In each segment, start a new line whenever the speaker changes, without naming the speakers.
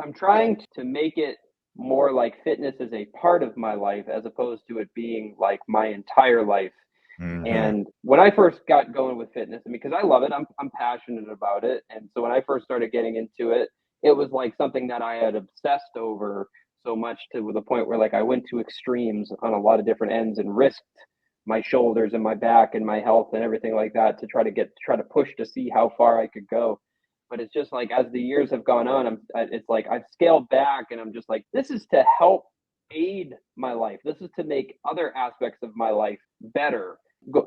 I'm trying to make it more like fitness is a part of my life as opposed to it being like my entire life.
Mm-hmm.
And when I first got going with fitness, I mean, because I love it, I'm passionate about it. And so when I first started getting into it, it was like something that I had obsessed over so much to the point where like I went to extremes on a lot of different ends and risked my shoulders and my back and my health and everything like that to try to push to see how far I could go. But it's just like as the years have gone on, it's like I've scaled back and I'm just like, this is to help aid my life. This is to make other aspects of my life better.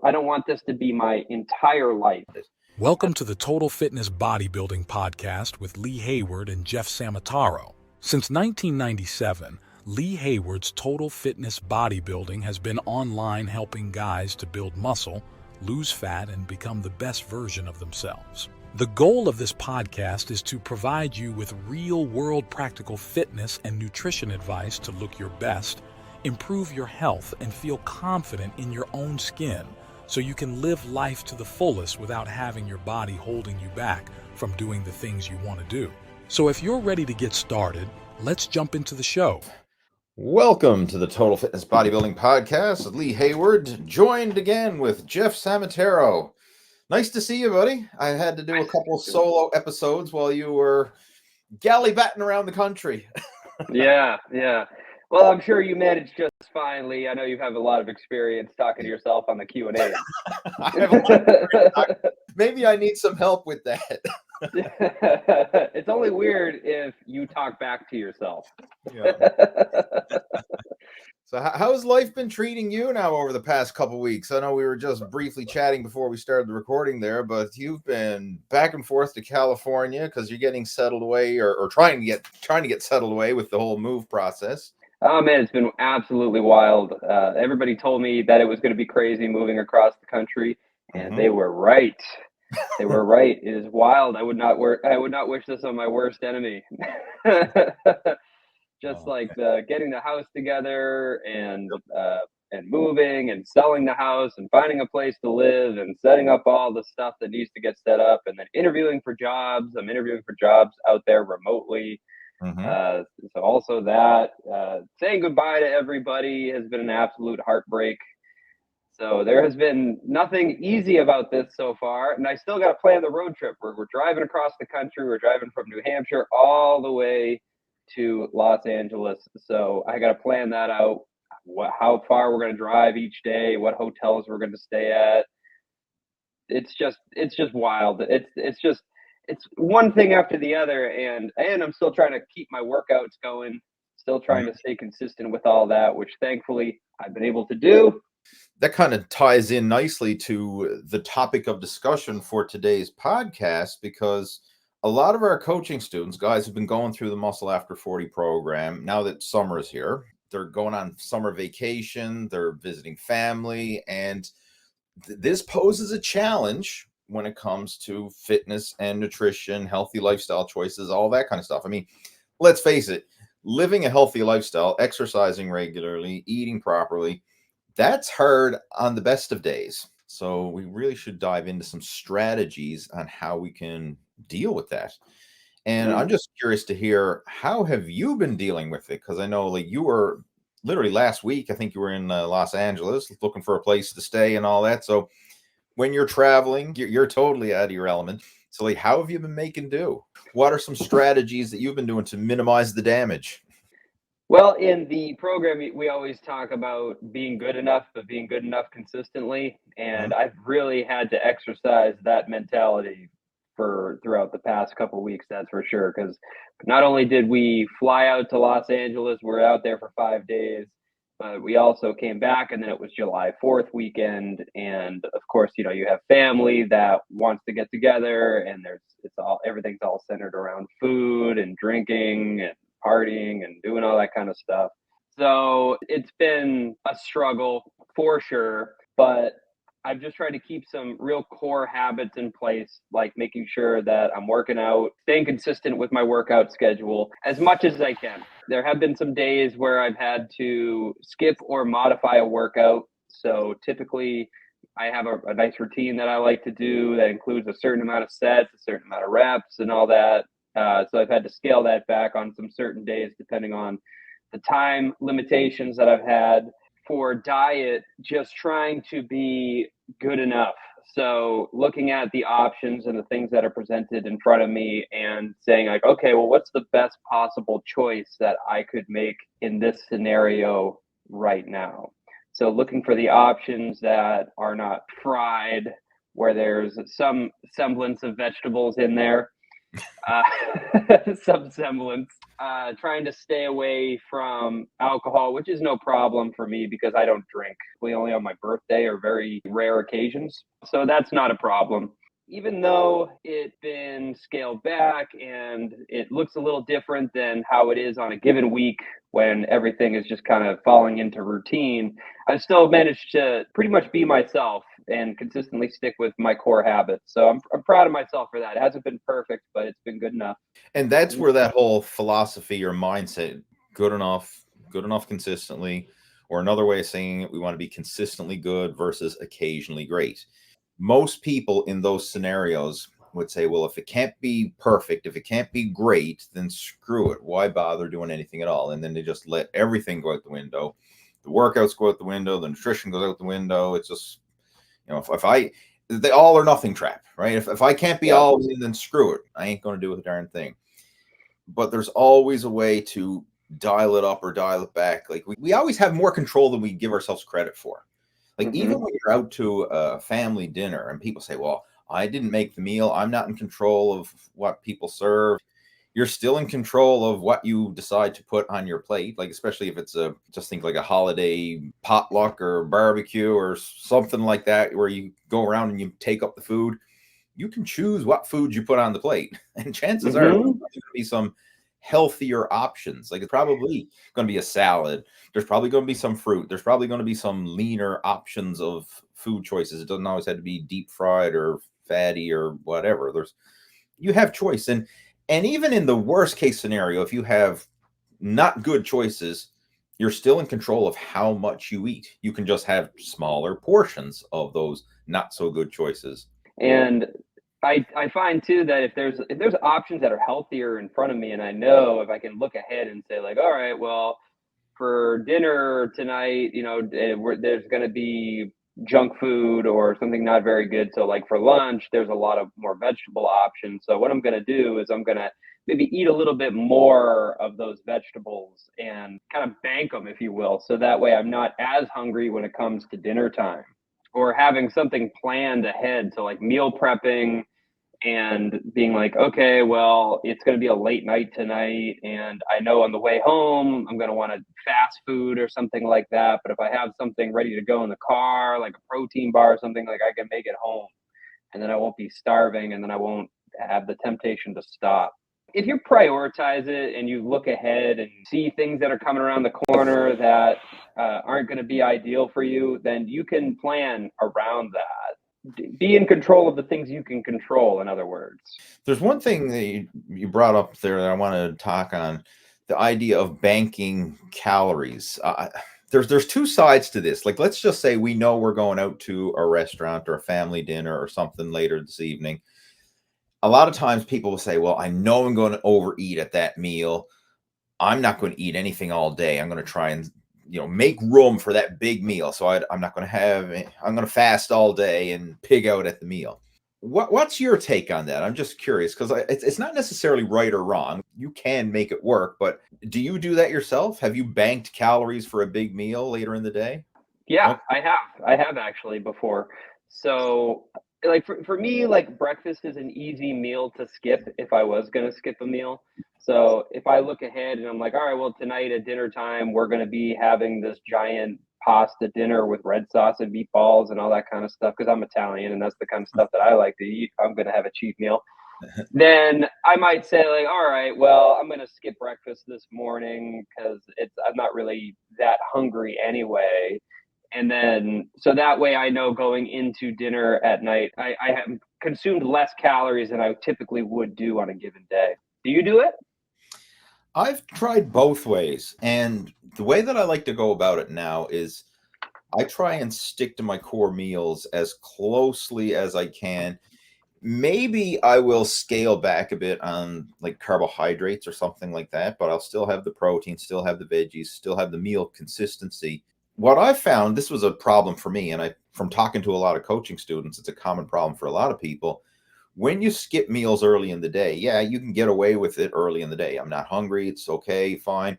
I don't want this to be my entire life.
Welcome to the Total Fitness Bodybuilding Podcast with Lee Hayward and Jeff Samataro. Since 1997, Lee Hayward's Total Fitness Bodybuilding has been online helping guys to build muscle, lose fat, and become the best version of themselves. The goal of this podcast is to provide you with real-world practical fitness and nutrition advice to look your best, improve your health, and feel confident in your own skin, so you can live life to the fullest without having your body holding you back from doing the things you want to do. So if you're ready to get started, let's jump into the show.
Welcome to the Total Fitness Bodybuilding Podcast with Lee Hayward, joined again with Jeff Samataro. Nice to see you, buddy. I had to do a couple solo episodes while you were gallivanting around the country.
Yeah. Well, I'm sure you managed just fine, Lee. I know you have a lot of experience talking to yourself on the Q&A.
I have a lot of experience. Maybe I need some help with that.
It's only weird if you talk back to yourself.
Yeah. So how's life been treating you now over the past couple weeks? I know we were just briefly chatting before we started the recording there, but you've been back and forth to California because you're getting settled away or trying to get settled away with the whole move process.
Oh man, it's been absolutely wild. Everybody told me that it was going to be crazy moving across the country, and they were right. They were right. It is wild. I would not wish this on my worst enemy. Just like getting the house together and moving and selling the house and finding a place to live and setting up all the stuff that needs to get set up and then interviewing for jobs. I'm interviewing for jobs out there remotely. So also that saying goodbye to everybody has been an absolute heartbreak. So there has been nothing easy about this so far, and I still got to plan the road trip. We're driving across the country. We're driving from New Hampshire all the way to Los Angeles. So I got to plan that out. How far we're going to drive each day, what hotels we're going to stay at. It's just wild. It's one thing after the other, and I'm still trying to keep my workouts going. Still trying to stay consistent with all that, which thankfully I've been able to do.
That kind of ties in nicely to the topic of discussion for today's podcast, because a lot of our coaching students, guys who've been going through the Muscle After 40 program, now that summer is here, they're going on summer vacation, they're visiting family, and this poses a challenge when it comes to fitness and nutrition, healthy lifestyle choices, all that kind of stuff. I mean, let's face it, living a healthy lifestyle, exercising regularly, eating properly, that's hard on the best of days. So we really should dive into some strategies on how we can deal with that. And I'm just curious to hear, how have you been dealing with it? Because I know like you were literally last week, I think you were in Los Angeles looking for a place to stay and all that. So when you're traveling, you're totally out of your element. So like, how have you been making do? What are some strategies that you've been doing to minimize the damage?
Well, in the program, we always talk about being good enough, but being good enough consistently. And I've really had to exercise that mentality throughout the past couple of weeks, that's for sure. Because not only did we fly out to Los Angeles, we're out there for 5 days, but we also came back, and then it was July 4th weekend. And of course, you have family that wants to get together, and everything's all centered around food and drinking and partying and doing all that kind of stuff. So it's been a struggle for sure, but I've just tried to keep some real core habits in place, like making sure that I'm working out, staying consistent with my workout schedule as much as I can. There have been some days where I've had to skip or modify a workout. So typically I have a nice routine that I like to do that includes a certain amount of sets, a certain amount of reps and all that. So I've had to scale that back on some certain days, depending on the time limitations that I've had. For diet, just trying to be good enough. So looking at the options and the things that are presented in front of me and saying like, okay, well, what's the best possible choice that I could make in this scenario right now? So looking for the options that are not fried, where there's some semblance of vegetables in there, uh, some semblance. Trying to stay away from alcohol, which is no problem for me because I don't drink. We only on my birthday or very rare occasions. So that's not a problem. Even though it's been scaled back and it looks a little different than how it is on a given week when everything is just kind of falling into routine, I've still managed to pretty much be myself and consistently stick with my core habits. So I'm proud of myself for that. It hasn't been perfect, but it's been good enough.
And that's where that whole philosophy or mindset, good enough consistently, or another way of saying it, we want to be consistently good versus occasionally great. Most people in those scenarios would say, well, if it can't be perfect, if it can't be great, then screw it. Why bother doing anything at all? And then they just let everything go out the window. The workouts go out the window. The nutrition goes out the window. It's just, the all or nothing trap, right? If I can't be all in, then screw it. I ain't going to do a darn thing. But there's always a way to dial it up or dial it back. Like we always have more control than we give ourselves credit for. Like even when you're out to a family dinner and people say, well, I didn't make the meal, I'm not in control of what people serve. You're still in control of what you decide to put on your plate. Like, especially if it's just think like a holiday potluck or barbecue or something like that, where you go around and you take up the food. You can choose what food you put on the plate. And chances are there's going to be some healthier options. Like it's probably going to be a salad. There's probably going to be some fruit. There's probably going to be some leaner options of food choices. It doesn't always have to be deep fried or fatty or whatever. You have choice. And even in the worst case scenario, if you have not good choices, you're still in control of how much you eat. You can just have smaller portions of those not so good choices.
And I find too that if there's options that are healthier in front of me, and I know if I can look ahead and say like, all right, well, for dinner tonight, there's going to be junk food or something not very good. So like for lunch, there's a lot of more vegetable options. So what I'm going to do is I'm going to maybe eat a little bit more of those vegetables and kind of bank them, if you will. So that way I'm not as hungry when it comes to dinner time, or having something planned ahead. So like meal prepping and being like, okay, well, it's going to be a late night tonight, and I know on the way home I'm going to want to fast food or something like that. But if I have something ready to go in the car, like a protein bar or something, like I can make it home, and then I won't be starving, and then I won't have the temptation to stop. If you prioritize it and you look ahead and see things that are coming around the corner that aren't going to be ideal for you, then you can plan around that. Be in control of the things you can control, in other words.
There's one thing that you brought up there that I want to talk on, the idea of banking calories. There's two sides to this. Like, let's just say we know we're going out to a restaurant or a family dinner or something later this evening. A lot of times people will say, well, I know I'm going to overeat at that meal. I'm not going to eat anything all day. I'm going to try and make room for that big meal. So I'm not going to I'm going to fast all day and pig out at the meal. What's your take on that? I'm just curious, because it's not necessarily right or wrong. You can make it work, but do you do that yourself? Have you banked calories for a big meal later in the day?
Yeah, okay. I have actually before. So like for me, like breakfast is an easy meal to skip if I was going to skip a meal. So if I look ahead and I'm like, all right, well, tonight at dinner time, we're going to be having this giant pasta dinner with red sauce and meatballs and all that kind of stuff, because I'm Italian and that's the kind of stuff that I like to eat. I'm going to have a cheap meal. Then I might say like, all right, well, I'm going to skip breakfast this morning because I'm not really that hungry anyway. And then, so that way I know going into dinner at night, I have consumed less calories than I typically would do on a given day. Do you do it?
I've tried both ways. And the way that I like to go about it now is I try and stick to my core meals as closely as I can. maybe I will scale back a bit on like carbohydrates or something like that, but I'll still have the protein, still have the veggies, still have the meal consistency. What I found, this was a problem for me, and from talking to a lot of coaching students, it's a common problem for a lot of people. When you skip meals early in the day, yeah, you can get away with it early in the day. I'm not hungry. It's okay, fine.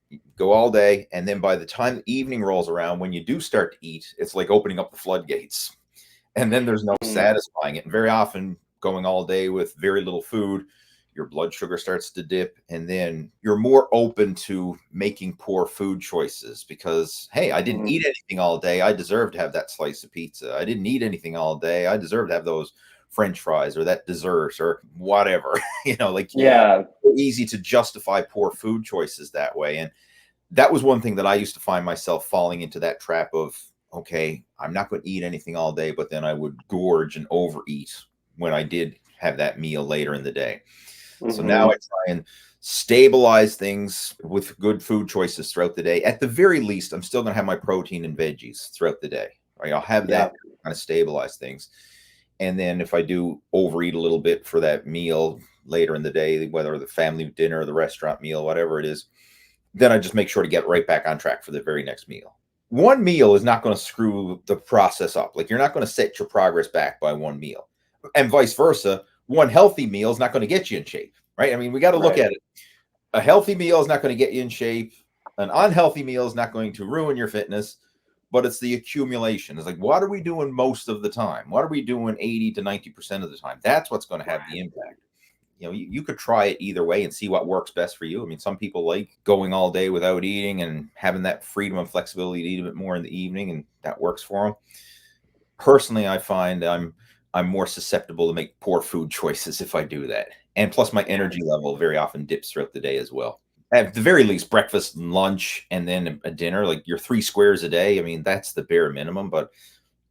You go all day. And then by the time the evening rolls around, when you do start to eat, it's like opening up the floodgates. And then there's no satisfying it. And very often going all day with very little food, your blood sugar starts to dip. And then you're more open to making poor food choices because, hey, I didn't eat anything all day. I deserve to have that slice of pizza. I didn't eat anything all day. I deserve to have those French fries or that dessert or whatever.
Yeah,
easy to justify poor food choices that way. And that was one thing that I used to find myself falling into, that trap of, okay, I'm not going to eat anything all day, but then I would gorge and overeat when I did have that meal later in the day. So now I try and stabilize things with good food choices throughout the day. At the very least, I'm still going to have my protein and veggies throughout the day. Right? I'll have that kind of stabilize things. And then if I do overeat a little bit for that meal later in the day, whether the family dinner or the restaurant meal, whatever it is, then I just make sure to get right back on track for the very next meal. One meal is not going to screw the process up. Like, you're not going to set your progress back by one meal, and vice versa. One healthy meal is not going to get you in shape, right? I mean, we got to look at it. A healthy meal is not going to get you in shape. An unhealthy meal is not going to ruin your fitness. But it's the accumulation. It's like, what are we doing most of the time? What are we doing 80 to 90% of the time? That's what's going to have the impact. You could try it either way and see what works best for you. I mean, some people like going all day without eating and having that freedom and flexibility to eat a bit more in the evening, and that works for them. Personally, I find I'm more susceptible to make poor food choices if I do that. And plus, my energy level very often dips throughout the day as well. At the very least, breakfast and lunch, and then a dinner, like your 3 squares a day. I mean, that's the bare minimum, but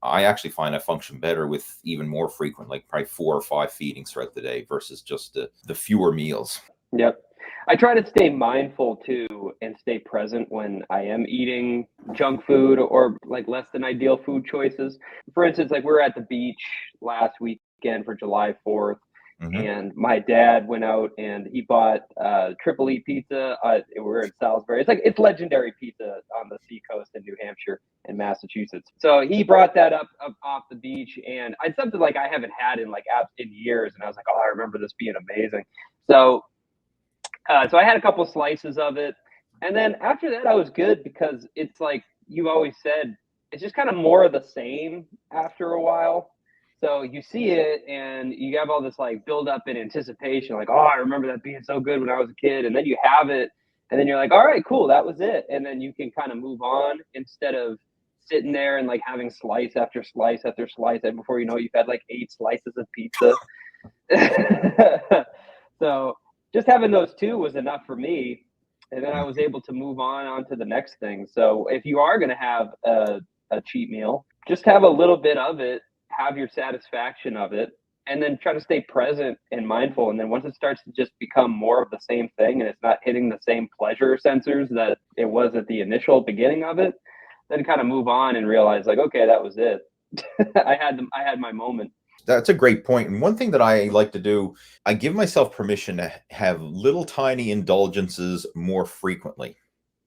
I actually find I function better with even more frequent, like probably 4 or 5 feedings throughout the day versus just the fewer meals.
Yep. I try to stay mindful too and stay present when I am eating junk food or like less than ideal food choices. For instance, like we were at the beach last weekend for July 4th. And my dad went out and he bought Triple E pizza. We're in Salisbury. It's legendary pizza on the seacoast in New Hampshire and Massachusetts. So he brought that up off the beach, and it's something like I haven't had in years. And I was like, oh, I remember this being amazing. So I had a couple slices of it, and then after that I was good, because it's like you always said, it's just kind of more of the same after a while. So you see it and you have all this like build up in anticipation, like, oh, I remember that being so good when I was a kid. And then you have it and then you're like, all right, cool, that was it. And then you can kind of move on instead of sitting there and like having slice after slice after slice. And before you know it, you've had like 8 slices of pizza. So just having those 2 was enough for me. And then I was able to move on to the next thing. So if you are going to have a cheat meal, just have a little bit of it, have your satisfaction of it, and then try to stay present and mindful. And then once it starts to just become more of the same thing and it's not hitting the same pleasure sensors that it was at the initial beginning of it, then kind of move on and realize like, okay, that was it. I had my moment.
That's a great point. And one thing that I like to do, I give myself permission to have little tiny indulgences more frequently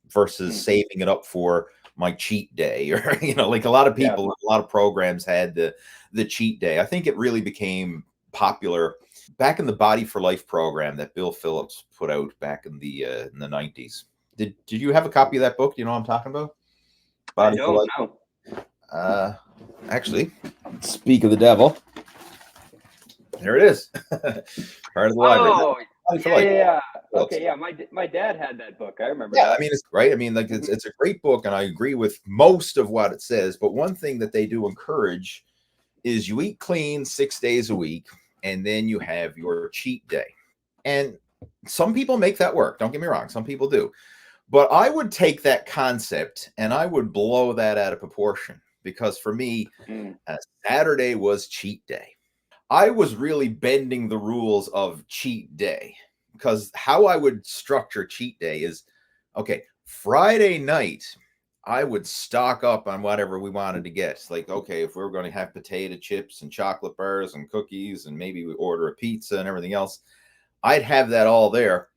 versus saving it up for my cheat day, or like a lot of people, a lot of programs had the cheat day. I think it really became popular back in the Body for Life program that Bill Phillips put out back in the 90s. Did you have a copy of that book? Do you know what I'm talking about? Body for Life. Actually, speak of the devil. There it is. Part of the library.
Yeah. Okay, yeah. My dad had that book. I remember.
Yeah, I mean, it's great. I mean, like it's a great book, and I agree with most of what it says. But one thing that they do encourage is you eat clean 6 days a week, and then you have your cheat day. And some people make that work. Don't get me wrong. Some people do. But I would take that concept and I would blow that out of proportion, because for me, Saturday was cheat day. I was really bending the rules of cheat day, because how I would structure cheat day is, okay, Friday night, I would stock up on whatever we wanted to get. Like, okay, if we were going to have potato chips and chocolate bars and cookies, and maybe we order a pizza and everything else, I'd have that all there.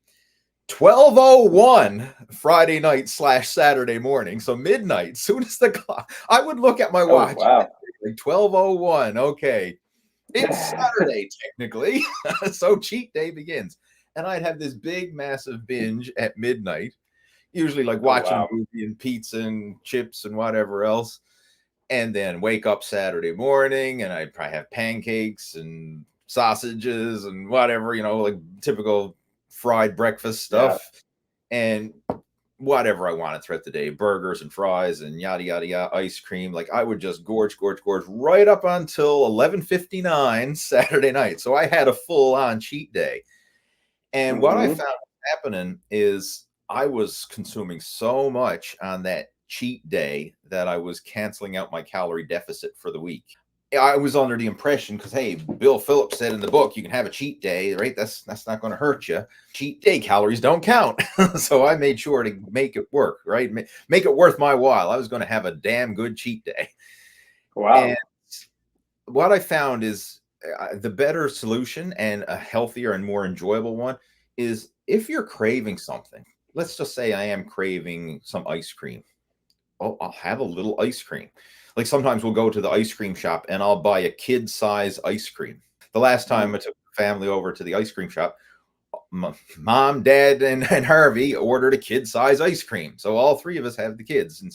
12:01 Friday night / Saturday morning. So midnight, soon as the clock, I would look at my watch.
Wow.
Like 12:01. Okay. It's Saturday, technically. So cheat day begins. And I'd have this big, massive binge at midnight, usually like watching a movie and pizza and chips and whatever else. And then wake up Saturday morning and I'd probably have pancakes and sausages and whatever, like typical fried breakfast stuff. And whatever I wanted throughout the day, burgers and fries and yada, yada, yada, ice cream. Like I would just gorge right up until 11:59 Saturday night. So I had a full on cheat day. And what I found happening is I was consuming so much on that cheat day that I was canceling out my calorie deficit for the week. I was under the impression, because hey, Bill Phillips said in the book, you can have a cheat day, right? That's not going to hurt you. Cheat day calories don't count. So I made sure to make it work, right? Make it worth my while. I was going to have a damn good cheat day.
Wow.
And what I found is the better solution and a healthier and more enjoyable one is if you're craving something. Let's just say I am craving some ice cream. Oh, I'll have a little ice cream. Like sometimes we'll go to the ice cream shop and I'll buy a kid size ice cream. The last time I took the family over to the ice cream shop, Mom, Dad, and Harvey ordered a kid size ice cream. So all three of us have the kids. And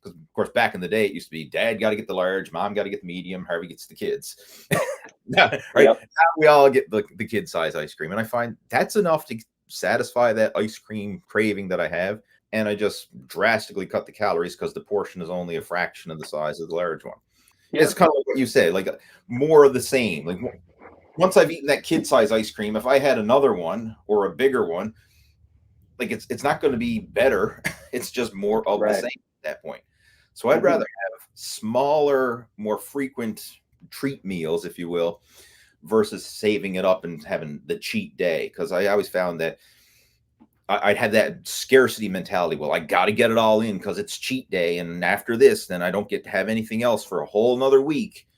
because of course, back in the day, it used to be Dad got to get the large, Mom got to get the medium, Harvey gets the kids. Right? Yep. Now we all get the kid size ice cream. And I find that's enough to satisfy that ice cream craving that I have. And I just drastically cut the calories because the portion is only a fraction of the size of the large one. Yeah. It's kind of like what you say, like more of the same. Like once I've eaten that kid size ice cream, if I had another one or a bigger one, like it's not going to be better. It's just more of the same at that point. So I'd rather have smaller, more frequent treat meals, if you will, versus saving it up and having the cheat day. Because I always found that I'd have that scarcity mentality. Well, I got to get it all in because it's cheat day. And after this, then I don't get to have anything else for a whole nother week.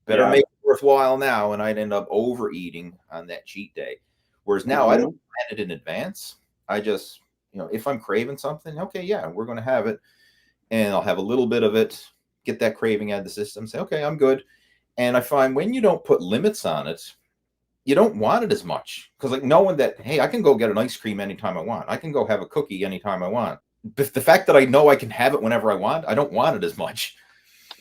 Better make it worthwhile now. And I'd end up overeating on that cheat day. Whereas now I don't plan it in advance. I just, if I'm craving something, okay, yeah, we're going to have it. And I'll have a little bit of it, get that craving out of the system, say, okay, I'm good. And I find when you don't put limits on it, you don't want it as much, because like knowing that, hey, I can go get an ice cream anytime I want. I can go have a cookie anytime I want. But the fact that I know I can have it whenever I want, I don't want it as much.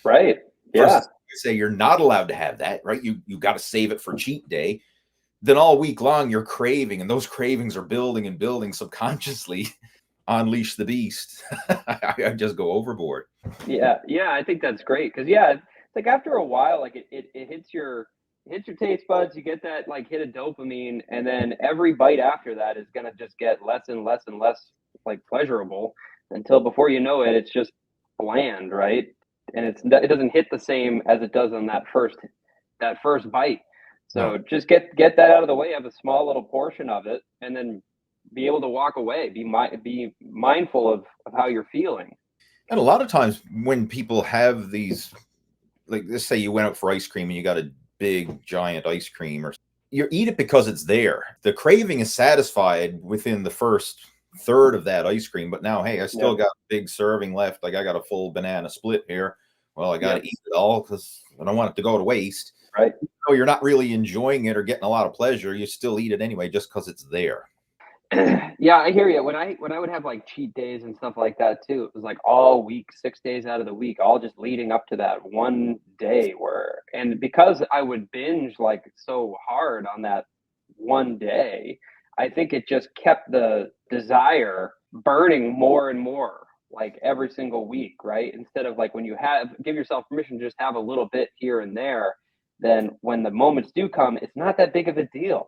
Right. Yeah.
Versus say you're not allowed to have that, right? You got to save it for cheat day. Then all week long you're craving, and those cravings are building and building subconsciously. Unleash the beast. I just go overboard.
Yeah. I think that's great because it's like after a while, like it hits your taste buds, you get that like hit of dopamine, and then every bite after that is going to just get less and less and less like pleasurable until before you know it, it's just bland, right? And it doesn't hit the same as it does on that first bite. So just get that out of the way, have a small little portion of it, and then be able to walk away, be mindful of how you're feeling.
And a lot of times when people have these, like let's say you went out for ice cream and you got a big giant ice cream, or you eat it because it's there. The craving is satisfied within the first third of that ice cream, but now, hey, I still got a big serving left. Like I got a full banana split here. Well, I got to eat it all because I don't want it to go to waste.
Right.
So you're not really enjoying it or getting a lot of pleasure. You still eat it anyway, just because it's there.
Yeah, I hear you. When I would have like cheat days and stuff like that too, it was like all week, 6 days out of the week, all just leading up to that one day and because I would binge like so hard on that one day, I think it just kept the desire burning more and more like every single week, right? Instead of like when you give yourself permission to just have a little bit here and there, then when the moments do come, it's not that big of a deal.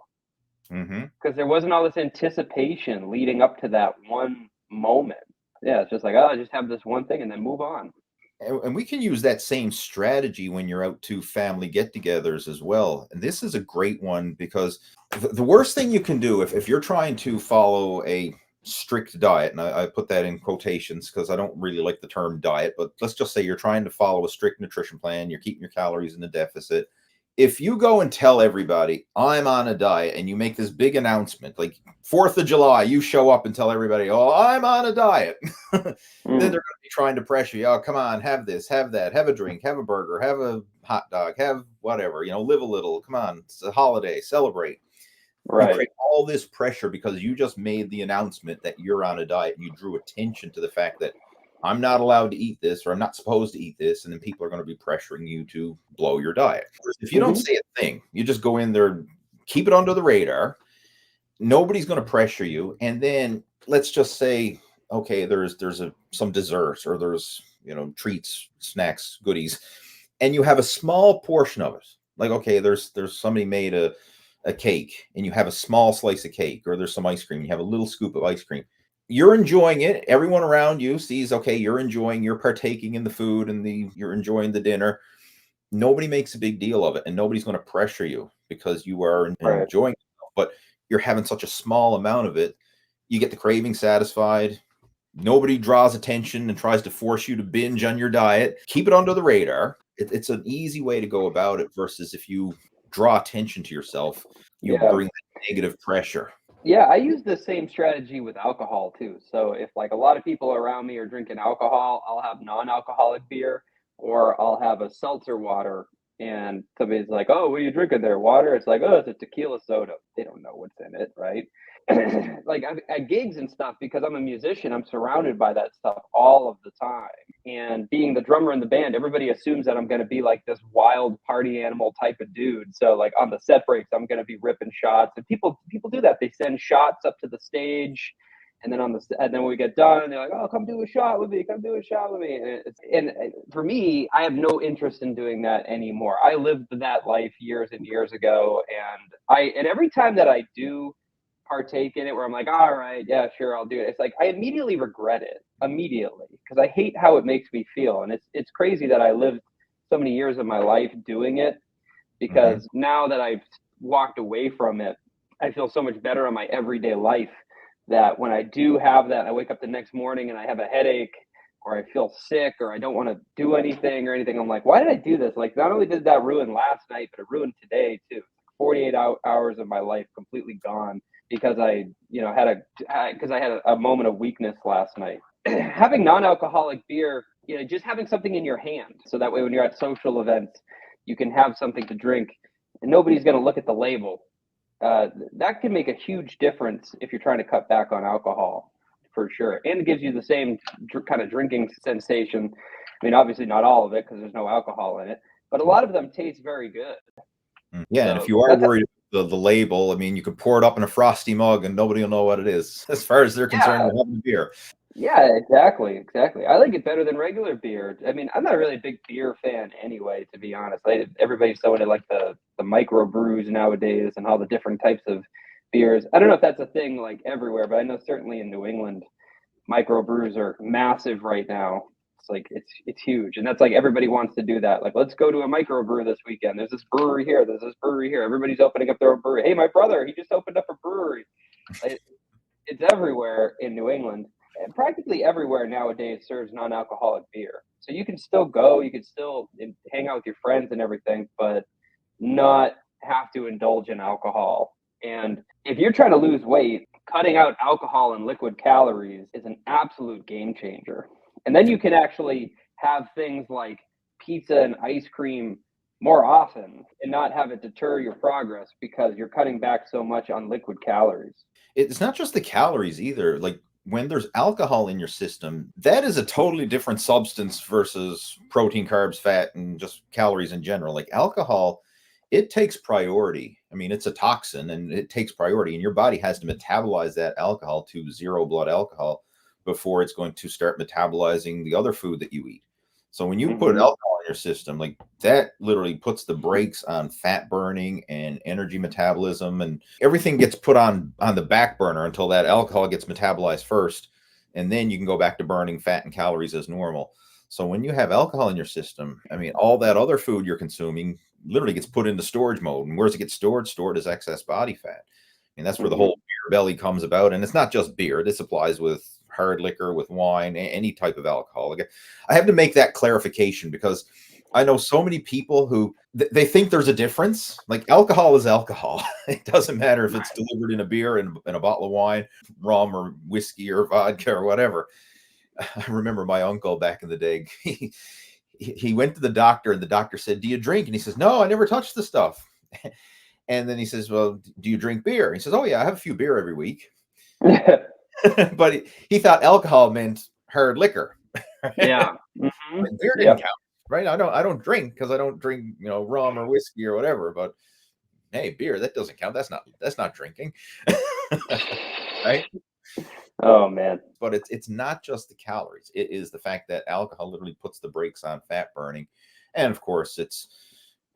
Because there wasn't all this anticipation leading up to that one moment. Yeah, it's just like, I just have this one thing and then move on.
And we can use that same strategy when you're out to family get-togethers as well. And this is a great one because the worst thing you can do if you're trying to follow a strict diet, and I put that in quotations because I don't really like the term diet, but let's just say you're trying to follow a strict nutrition plan, you're keeping your calories in the deficit. If you go and tell everybody I'm on a diet and you make this big announcement, like 4th of July, you show up and tell everybody, oh, I'm on a diet. Then they're going to be trying to pressure you. Oh, come on, have this, have that, have a drink, have a burger, have a hot dog, have whatever, live a little. Come on, it's a holiday, celebrate.
Right.
You create all this pressure because you just made the announcement that you're on a diet, and you drew attention to the fact that I'm not allowed to eat this, or I'm not supposed to eat this. And then people are going to be pressuring you to blow your diet. If you don't say a thing, you just go in there, keep it under the radar. Nobody's going to pressure you. And then let's just say, okay, there's some desserts, or there's, treats, snacks, goodies, and you have a small portion of it. Like, okay, there's somebody made a cake, and you have a small slice of cake, or there's some ice cream. You have a little scoop of ice cream. You're enjoying it. Everyone around you sees, okay, you're partaking in the food, and you're enjoying the dinner. Nobody makes a big deal of it, and nobody's going to pressure you because you are enjoying it. But you're having such a small amount of it, you get the craving satisfied. Nobody draws attention and tries to force you to binge on your diet. Keep it under the radar. It's an easy way to go about it versus if you draw attention to yourself, you bring negative pressure.
Yeah, I use the same strategy with alcohol too. So if like a lot of people around me are drinking alcohol, I'll have non-alcoholic beer, or I'll have a seltzer water. And somebody's like, oh, what are you drinking there? Water? It's like, oh, it's a tequila soda. They don't know what's in it, right? Like at gigs and stuff, because I'm a musician, I'm surrounded by that stuff all of the time. And being the drummer in the band, everybody assumes that I'm going to be like this wild party animal type of dude. So like on the set breaks, I'm going to be ripping shots. And people do that. They send shots up to the stage. And then when we get done, they're like, "Oh, come do a shot with me. Come do a shot with me." And for me, I have no interest in doing that anymore. I lived that life years and years ago, and every time that I do partake in it, where I'm like, "All right, yeah, sure, I'll do it," it's like I immediately regret it because I hate how it makes me feel, and it's crazy that I lived so many years of my life doing it, because now that I've walked away from it, I feel so much better in my everyday life. That when I do have that, I wake up the next morning and I have a headache, or I feel sick, or I don't want to do anything or anything. I'm like, why did I do this? Like, not only did that ruin last night, but it ruined today too. 48 hours of my life completely gone because I had a moment of weakness last night. Having non-alcoholic beer, just having something in your hand, so that way when you're at social events, you can have something to drink, and nobody's going to look at the label. That can make a huge difference if you're trying to cut back on alcohol, for sure. And it gives you the same kind of drinking sensation. I mean, obviously not all of it because there's no alcohol in it, but a lot of them taste very good.
Yeah, so, and if you are worried about the label, I mean, you could pour it up in a frosty mug and nobody will know what it is as far as they're concerned with having beer.
Yeah, exactly. I like it better than regular beer. I mean, I'm not really a big beer fan anyway, to be honest. Everybody's so into like the micro brews nowadays and all the different types of beers. I don't know if that's a thing like everywhere, but I know certainly in New England, micro brews are massive right now. It's like it's huge, and that's like everybody wants to do that. Like, let's go to a micro brew this weekend. There's this brewery here. There's this brewery here. Everybody's opening up their own brewery. Hey, my brother, he just opened up a brewery. It's everywhere in New England. And practically everywhere nowadays serves non-alcoholic beer. So you can still go, you can still hang out with your friends and everything, but not have to indulge in alcohol. And if you're trying to lose weight, cutting out alcohol and liquid calories is an absolute game changer. And then you can actually have things like pizza and ice cream more often and not have it deter your progress because you're cutting back so much on liquid calories.
It's not just the calories either. Like, when there's alcohol in your system, that is a totally different substance versus protein, carbs, fat, and just calories in general. Like alcohol, it takes priority. I mean, it's a toxin and it takes priority, and your body has to metabolize that alcohol to zero blood alcohol before it's going to start metabolizing the other food that you eat. So when you put alcohol in your system, like that literally puts the brakes on fat burning and energy metabolism, and everything gets put on the back burner until that alcohol gets metabolized first. And then you can go back to burning fat and calories as normal. So when you have alcohol in your system, I mean, all that other food you're consuming literally gets put into storage mode. And where does it get stored? Stored as excess body fat. And that's where the whole beer belly comes about. And it's not just beer. This applies with hard liquor, with wine, any type of alcohol. Like, I have to make that clarification because I know so many people who they think there's a difference. Like, alcohol is alcohol. It doesn't matter if it's delivered in a beer, in a bottle of wine, rum or whiskey or vodka or whatever. I remember my uncle back in the day, he went to the doctor and the doctor said, "Do you drink?" And he says, "No, I never touch the stuff." And then he says, "Well, do you drink beer?" And he says, "Oh yeah, I have a few beer every week." But he thought alcohol meant hard liquor.
Yeah.
Beer didn't count, right? I don't drink because I don't drink, rum or whiskey or whatever. But hey, beer, that doesn't count. That's not drinking. Right?
Oh man.
But it's not just the calories. It is the fact that alcohol literally puts the brakes on fat burning. And of course, it's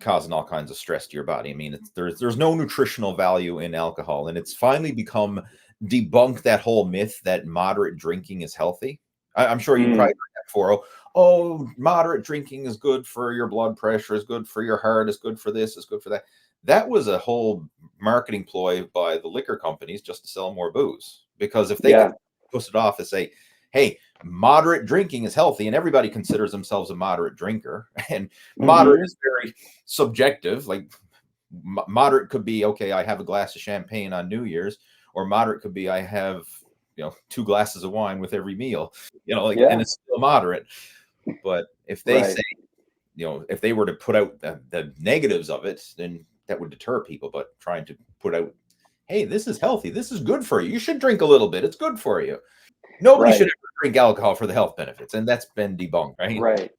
causing all kinds of stress to your body. I mean, there's no nutritional value in alcohol, and it's finally become debunked, that whole myth that moderate drinking is healthy. I'm sure you probably heard that before. Oh, moderate drinking is good for your blood pressure, is good for your heart, is good for this, is good for that. That was a whole marketing ploy by the liquor companies just to sell more booze. Because if they could push it off and say, hey, moderate drinking is healthy, and everybody considers themselves a moderate drinker, and moderate is very subjective. Like, moderate could be, okay, I have a glass of champagne on New Year's, or moderate could be I have 2 glasses of wine with every meal, and it's still moderate. But if they say, if they were to put out the negatives of it, then that would deter people. But trying to put out, hey, this is healthy, this is good for you, you should drink a little bit, it's good for you. Nobody should ever drink alcohol for the health benefits, and that's been debunked, right?
Right.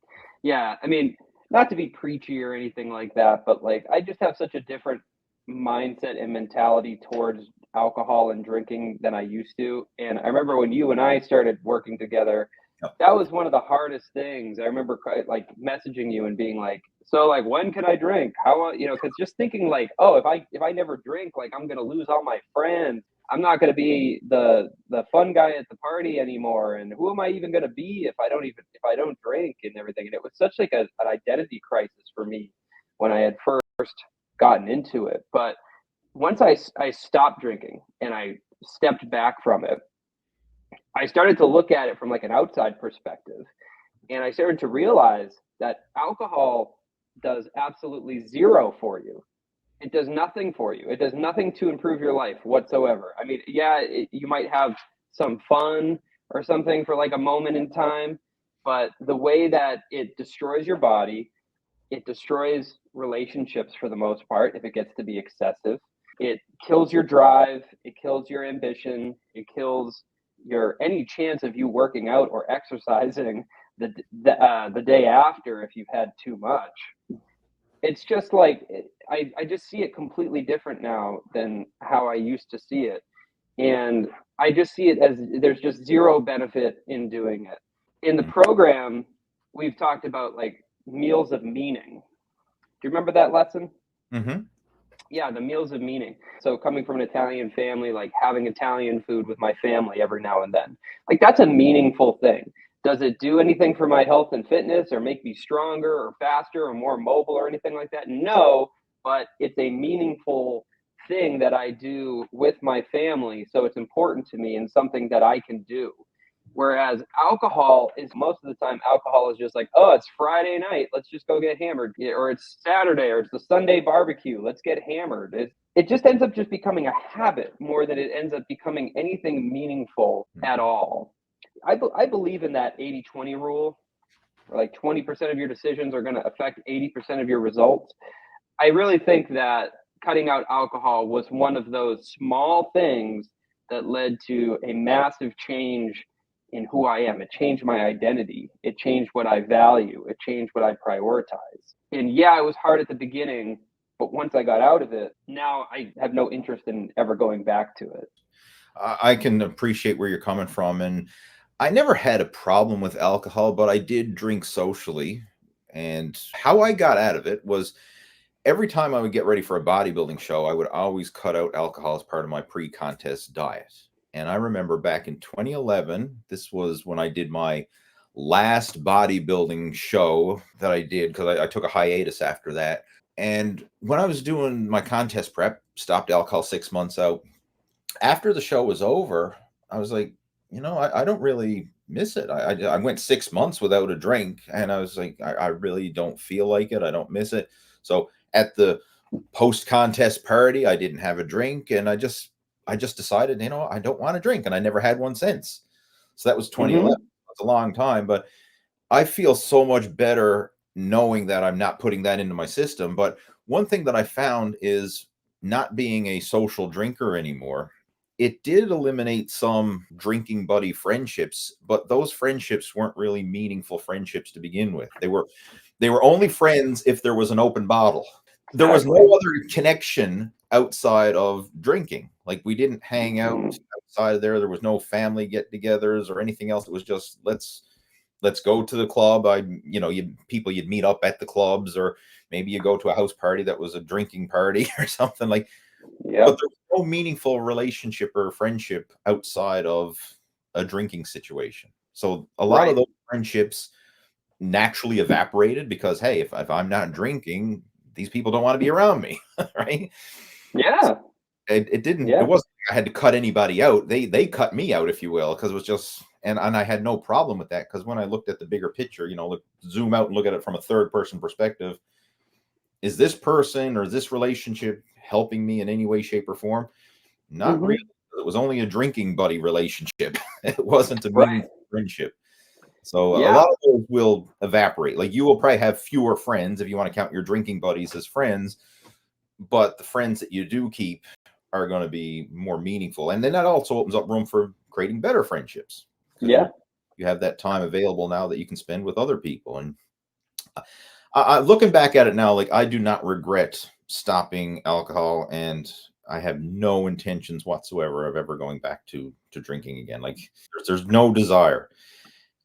Yeah. I mean, not to be preachy or anything like that, but like, I just have such a different mindset and mentality towards alcohol and drinking than I used to. And I remember when you and I started working together, that was one of the hardest things. I remember like messaging you and being like, so like, when can I drink? How, because just thinking like, oh, if I never drink, like, I'm going to lose all my friends. I'm not going to be the fun guy at the party anymore. And who am I even going to be if I don't drink and everything? And it was such like an identity crisis for me when I had first gotten into it. But once I stopped drinking and I stepped back from it, I started to look at it from like an outside perspective. And I started to realize that alcohol does absolutely zero for you. It does nothing for you. It does nothing to improve your life whatsoever. I mean, you might have some fun or something for like a moment in time, but the way that it destroys your body, it destroys relationships for the most part if it gets to be excessive. It kills your drive. It kills your ambition. It kills any chance of you working out or exercising the day after if you've had too much. It's just like, I just see it completely different now than how I used to see it. And I just see it as there's just zero benefit in doing it. In the program, we've talked about like meals of meaning. Do you remember that lesson?
Mm-hmm.
Yeah, the meals of meaning. So coming from an Italian family, like having Italian food with my family every now and then, like that's a meaningful thing. Does it do anything for my health and fitness or make me stronger or faster or more mobile or anything like that? No, but it's a meaningful thing that I do with my family. So it's important to me and something that I can do. Whereas alcohol is most of the time, alcohol is just like, oh, it's Friday night, let's just go get hammered. Or it's Saturday or it's the Sunday barbecue, let's get hammered. It just ends up just becoming a habit more than it ends up becoming anything meaningful at all. I believe in that 80-20 rule, where like 20% of your decisions are going to affect 80% of your results. I really think that cutting out alcohol was one of those small things that led to a massive change in who I am. It changed my identity. It changed what I value. It changed what I prioritize. And yeah, it was hard at the beginning, but once I got out of it, now I have no interest in ever going back to it.
I can appreciate where you're coming from. And I never had a problem with alcohol, but I did drink socially. And how I got out of it was every time I would get ready for a bodybuilding show, I would always cut out alcohol as part of my pre-contest diet. And I remember back in 2011, this was when I did my last bodybuilding show that I did, because I took a hiatus after that. And when I was doing my contest prep, stopped alcohol 6 months out, after the show was over, I was like, I don't really miss it. I went 6 months without a drink, and I was like, I really don't feel like it. I don't miss it. So at the post contest party, I didn't have a drink, and I just decided, I don't want to drink, and I never had one since. So that was 2011. That's a long time, but I feel so much better knowing that I'm not putting that into my system. But one thing that I found is not being a social drinker anymore. It did eliminate some drinking buddy friendships, but those friendships weren't really meaningful friendships to begin with. They were only friends if there was an open bottle. There was no other connection outside of drinking. Like, we didn't hang out outside of there. There was no family get-togethers or anything else. It was just let's go to the club. You'd meet up at the clubs, or maybe you go to a house party that was a drinking party or something like.
Yeah.
But there was no meaningful relationship or friendship outside of a drinking situation. So a lot of those friendships naturally evaporated because, hey, if I'm not drinking, these people don't want to be around me, right?
Yeah.
So it didn't. It wasn't. I had to cut anybody out. They cut me out, if you will, because it was just. And I had no problem with that, because when I looked at the bigger picture, zoom out and look at it from a third person perspective, is this person or this relationship helping me in any way, shape, or form? Not really. It was only a drinking buddy relationship. It wasn't a meaningful friendship. So a lot of those will evaporate. Like, you will probably have fewer friends if you want to count your drinking buddies as friends, but the friends that you do keep are going to be more meaningful. And then that also opens up room for creating better friendships.
Yeah.
You have that time available now that you can spend with other people. And looking back at it now, like, I do not regret stopping alcohol, and I have no intentions whatsoever of ever going back to drinking again. Like, there's no desire.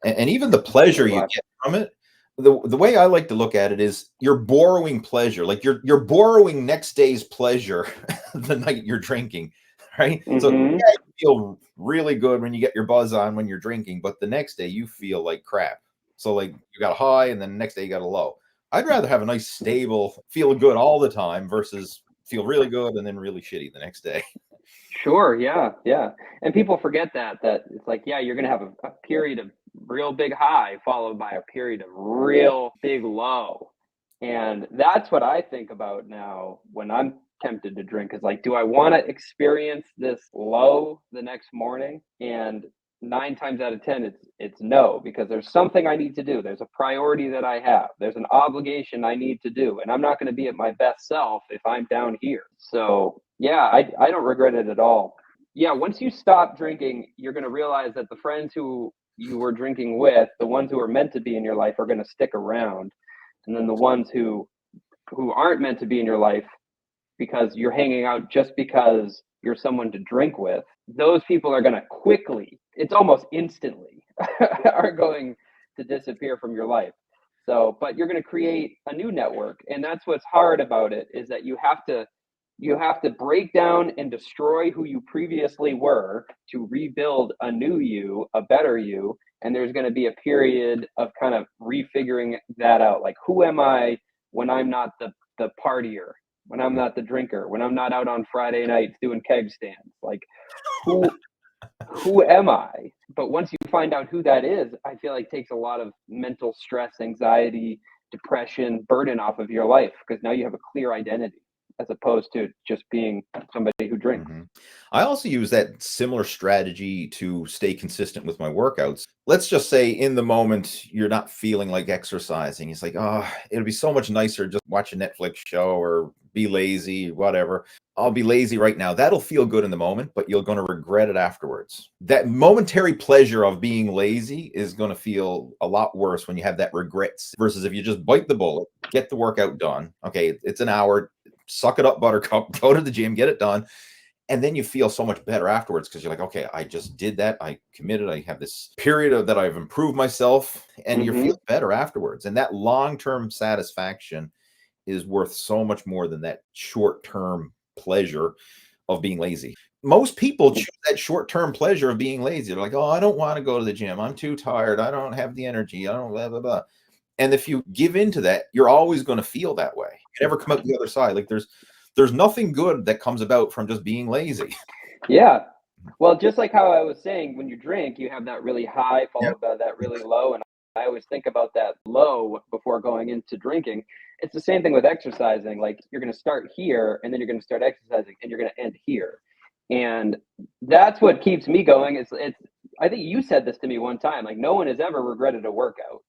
And even the pleasure you get from it, the way I like to look at it is you're borrowing pleasure. Like, you're borrowing next day's pleasure the night you're drinking, right? So you feel really good when you get your buzz on when you're drinking, but the next day you feel like crap. So, like, you got a high and then the next day you got a low. I'd rather have a nice stable, feel good all the time versus feel really good and then really shitty the next day.
Sure. Yeah. Yeah. And people forget that it's like, you're going to have a period of real big high followed by a period of real big low. And that's what I think about now when I'm tempted to drink, is like, do I want to experience this low the next morning? And 9 times out of 10, it's no, because there's something I need to do. There's a priority that I have. There's an obligation I need to do. And I'm not going to be at my best self if I'm down here. So yeah, I don't regret it at all. Yeah, once you stop drinking, you're going to realize that the friends who you were drinking with, the ones who are meant to be in your life, are going to stick around. And then the ones who aren't meant to be in your life because you're hanging out just because you're someone to drink with, those people are going to quickly, it's almost instantly, are going to disappear from your life. So, but you're going to create a new network. And that's what's hard about it, is that you have to break down and destroy who you previously were to rebuild a new you, a better you. And there's going to be a period of kind of refiguring that out. Like, who am I when I'm not the partier, when I'm not the drinker, when I'm not out on Friday nights doing keg stands? Like, who am I? But once you find out who that is, I feel like it takes a lot of mental stress, anxiety, depression, burden off of your life, because now you have a clear identity, as opposed to just being somebody who drinks.
I also use that similar strategy to stay consistent with my workouts. Let's just say in the moment you're not feeling like exercising. It's like, oh, it'll be so much nicer just watch a Netflix show or be lazy, whatever. I'll be lazy right now. That'll feel good in the moment, but you're going to regret it afterwards. That momentary pleasure of being lazy is going to feel a lot worse when you have that regrets, versus if you just bite the bullet, get the workout done. Okay, it's an hour. Suck it up, buttercup, go to the gym, get it done. And then you feel so much better afterwards, because you're like, okay, I just did that. I committed. I have this period of that I've improved myself, and you feel better afterwards. And that long-term satisfaction is worth so much more than that short-term pleasure of being lazy. Most people choose that short-term pleasure of being lazy. They're like, oh, I don't want to go to the gym. I'm too tired. I don't have the energy. I don't blah, blah, blah. And if you give into that, you're always going to feel that way. You never come out the other side. Like, there's nothing good that comes about from just being lazy.
Yeah. Well, just like how I was saying, when you drink, you have that really high
Yep.
followed by that really low. And I always think about that low before going into drinking. It's the same thing with exercising. Like you're going to start here and then you're going to start exercising and you're going to end here. And that's what keeps me going. I think you said this to me one time, like no one has ever regretted a workout.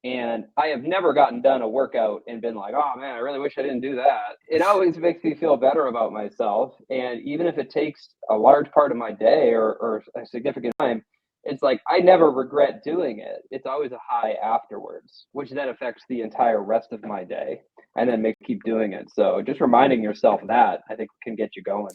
And I have never gotten done a workout and been like, oh man, I really wish I didn't do that. It always makes me feel better about myself. And even if it takes a large part of my day or a significant time, it's like I never regret doing it. It's always a high afterwards, which then affects the entire rest of my day and then make keep doing it. So just reminding yourself that I think can get you going.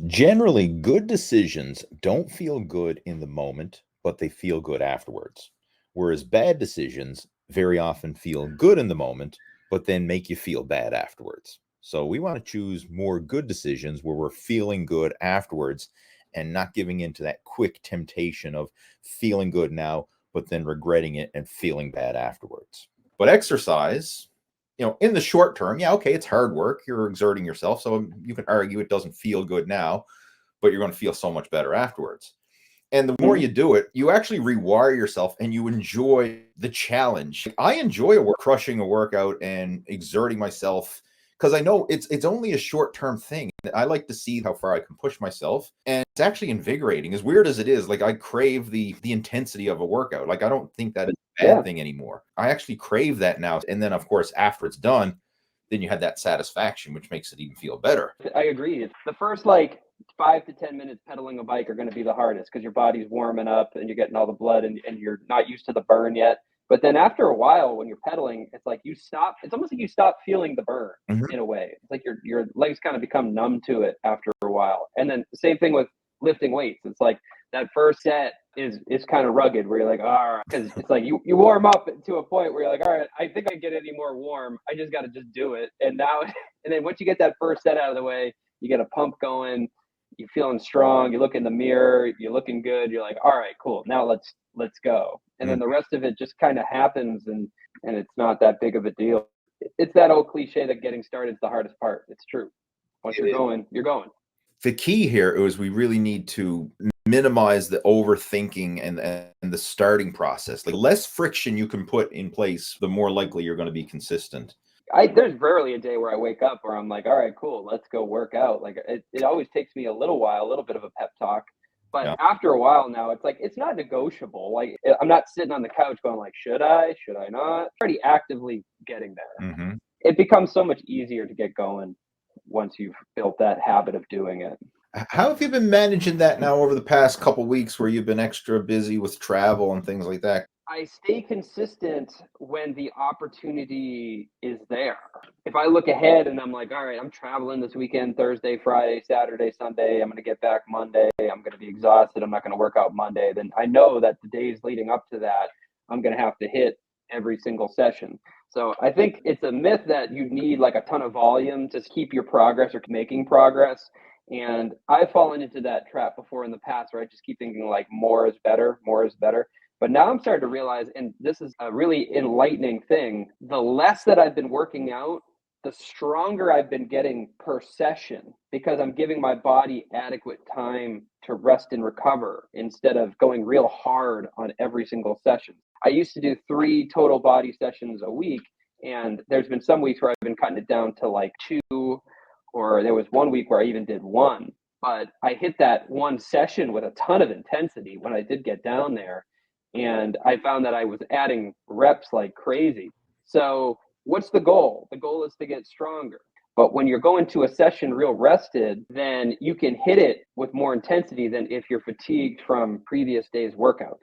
Generally, good decisions don't feel good in the moment, but they feel good afterwards. Whereas bad decisions very often feel good in the moment, but then make you feel bad afterwards. So we want to choose more good decisions where we're feeling good afterwards and not giving into that quick temptation of feeling good now, but then regretting it and feeling bad afterwards. But exercise, in the short term, yeah, okay, it's hard work. You're exerting yourself. So you can argue it doesn't feel good now, but you're going to feel so much better afterwards. And the more you do it, you actually rewire yourself and you enjoy the challenge. I enjoy crushing a workout and exerting myself because I know it's only a short-term thing. I like to see how far I can push myself. And it's actually invigorating. As weird as it is, like I crave the intensity of a workout. Like I don't think that is a bad thing anymore. I actually crave that now. And then, of course, after it's done, then you have that satisfaction, which makes it even feel better.
I agree. It's the first 5 to 10 minutes pedaling a bike are going to be the hardest because your body's warming up and you're getting all the blood and you're not used to the burn yet. But then after a while, when you're pedaling, it's like you stop. It's almost like you stop feeling the burn in a way. It's like your legs kind of become numb to it after a while. And then the same thing with lifting weights. It's like that first set is kind of rugged where you're like, all right, because it's like you warm up to a point where you're like, all right, I think I can get any more warm. I just got to just do it. And now, and then once you get that first set out of the way, you get a pump going. You're feeling strong. You look in the mirror. You're looking good. You're like, all right, cool. Now let's go. And then the rest of it just kind of happens, and it's not that big of a deal. It's that old cliche that getting started is the hardest part. It's true. Once you're going, you're going.
The key here is we really need to minimize the overthinking and the starting process. Like, less friction you can put in place, the more likely you're going to be consistent.
There's rarely a day where I wake up where I'm like, all right, cool, let's go work out. Like it always takes me a little bit of a pep talk. But after a while now, it's like, it's not negotiable. Like I'm not sitting on the couch going like, should I not? I'm already actively getting there. It becomes so much easier to get going once you've built that habit of doing it.
How have you been managing that now over the past couple weeks where you've been extra busy with travel and things like that?
I stay consistent when the opportunity is there. If I look ahead and I'm like, all right, I'm traveling this weekend, Thursday, Friday, Saturday, Sunday, I'm going to get back Monday, I'm going to be exhausted, I'm not going to work out Monday, then I know that the days leading up to that, I'm going to have to hit every single session. So I think it's a myth that you need like a ton of volume to keep your progress or making progress. And I've fallen into that trap before in the past where I just keep thinking like more is better, more is better. But now I'm starting to realize, and this is a really enlightening thing, the less that I've been working out, the stronger I've been getting per session because I'm giving my body adequate time to rest and recover instead of going real hard on every single session. I used to do 3 total body sessions a week, and there's been some weeks where I've been cutting it down to like 2, or there was one week where I even did 1. But I hit that one session with a ton of intensity when I did get down there. And I found that I was adding reps like crazy. So what's the goal? The goal is to get stronger. But when you're going to a session real rested, then you can hit it with more intensity than if you're fatigued from previous day's workouts.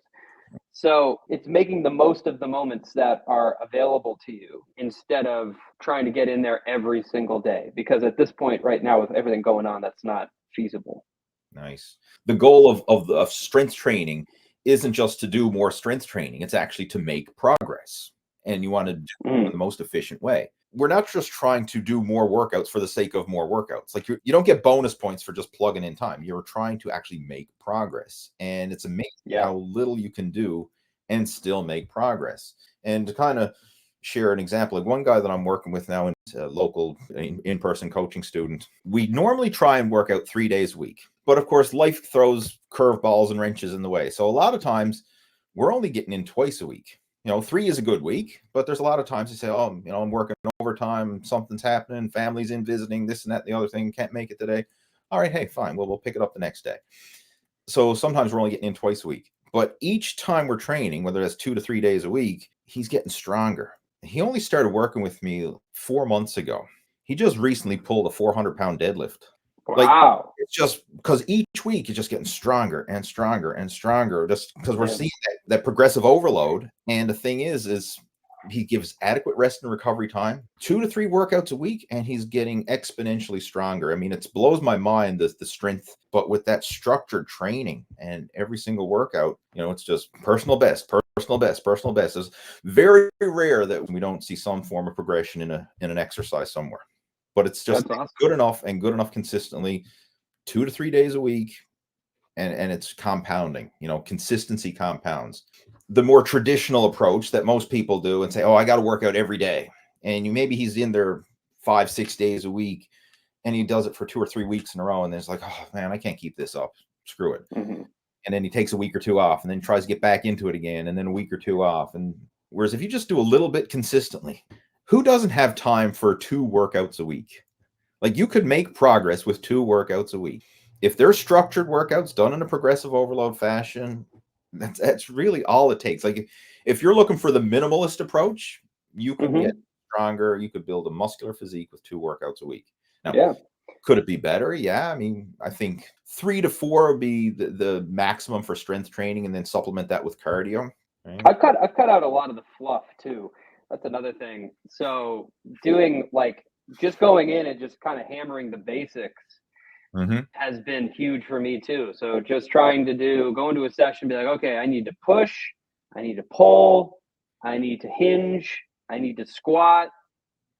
So it's making the most of the moments that are available to you instead of trying to get in there every single day. Because at this point right now, with everything going on, that's not feasible.
Nice. The goal of strength training isn't just to do more strength training. It's actually to make progress. And you want to do it in the most efficient way. We're not just trying to do more workouts for the sake of more workouts. Like you don't get bonus points for just plugging in time. You're trying to actually make progress. And it's amazing how little you can do and still make progress. And to kind of share an example, like one guy that I'm working with now, a local in-person coaching student, we normally try and work out 3 days a week. But of course, life throws curveballs and wrenches in the way. So a lot of times we're only getting in twice a week. 3 is a good week, but there's a lot of times you say, oh, I'm working overtime, something's happening, family's in visiting, this and that, and the other thing, can't make it today. All right, hey, fine. Well, we'll pick it up the next day. So sometimes we're only getting in twice a week. But each time we're training, whether that's 2 to 3 days a week, he's getting stronger. He only started working with me 4 months ago. He just recently pulled a 400-pound deadlift.
Wow.
It's just because each week he's just getting stronger and stronger and stronger, just because we're seeing that progressive overload. And the thing is he gives adequate rest and recovery time, 2 to 3 workouts a week, and he's getting exponentially stronger. I mean, it blows my mind, the strength, but with that structured training and every single workout, it's just personal best. It's very rare that we don't see some form of progression in an exercise somewhere. But it's just awesome. good enough consistently, 2 to 3 days a week, and it's compounding. Consistency compounds. The more traditional approach that most people do and say, oh, I got to work out every day, and maybe he's in there 5-6 days a week, and he does it for 2 or 3 weeks in a row, and then it's like, oh man, I can't keep this up. Screw it. Mm-hmm. And then he takes a week or 2 off, and then tries to get back into it again, and then a week or 2 off. And whereas if you just do a little bit consistently, who doesn't have time for 2 workouts a week? Like, you could make progress with 2 workouts a week. If they're structured workouts done in a progressive overload fashion, that's really all it takes. Like, if you're looking for the minimalist approach, you could get stronger. You could build a muscular physique with 2 workouts a week. Now, could it be better? Yeah. I mean, I think 3 to 4 would be the maximum for strength training, and then supplement that with cardio. Right?
I've cut out a lot of the fluff too. That's another thing. So doing just going in and just kind of hammering the basics has been huge for me too. So just trying to go into a session, be like, okay, I need to push, I need to pull, I need to hinge, I need to squat,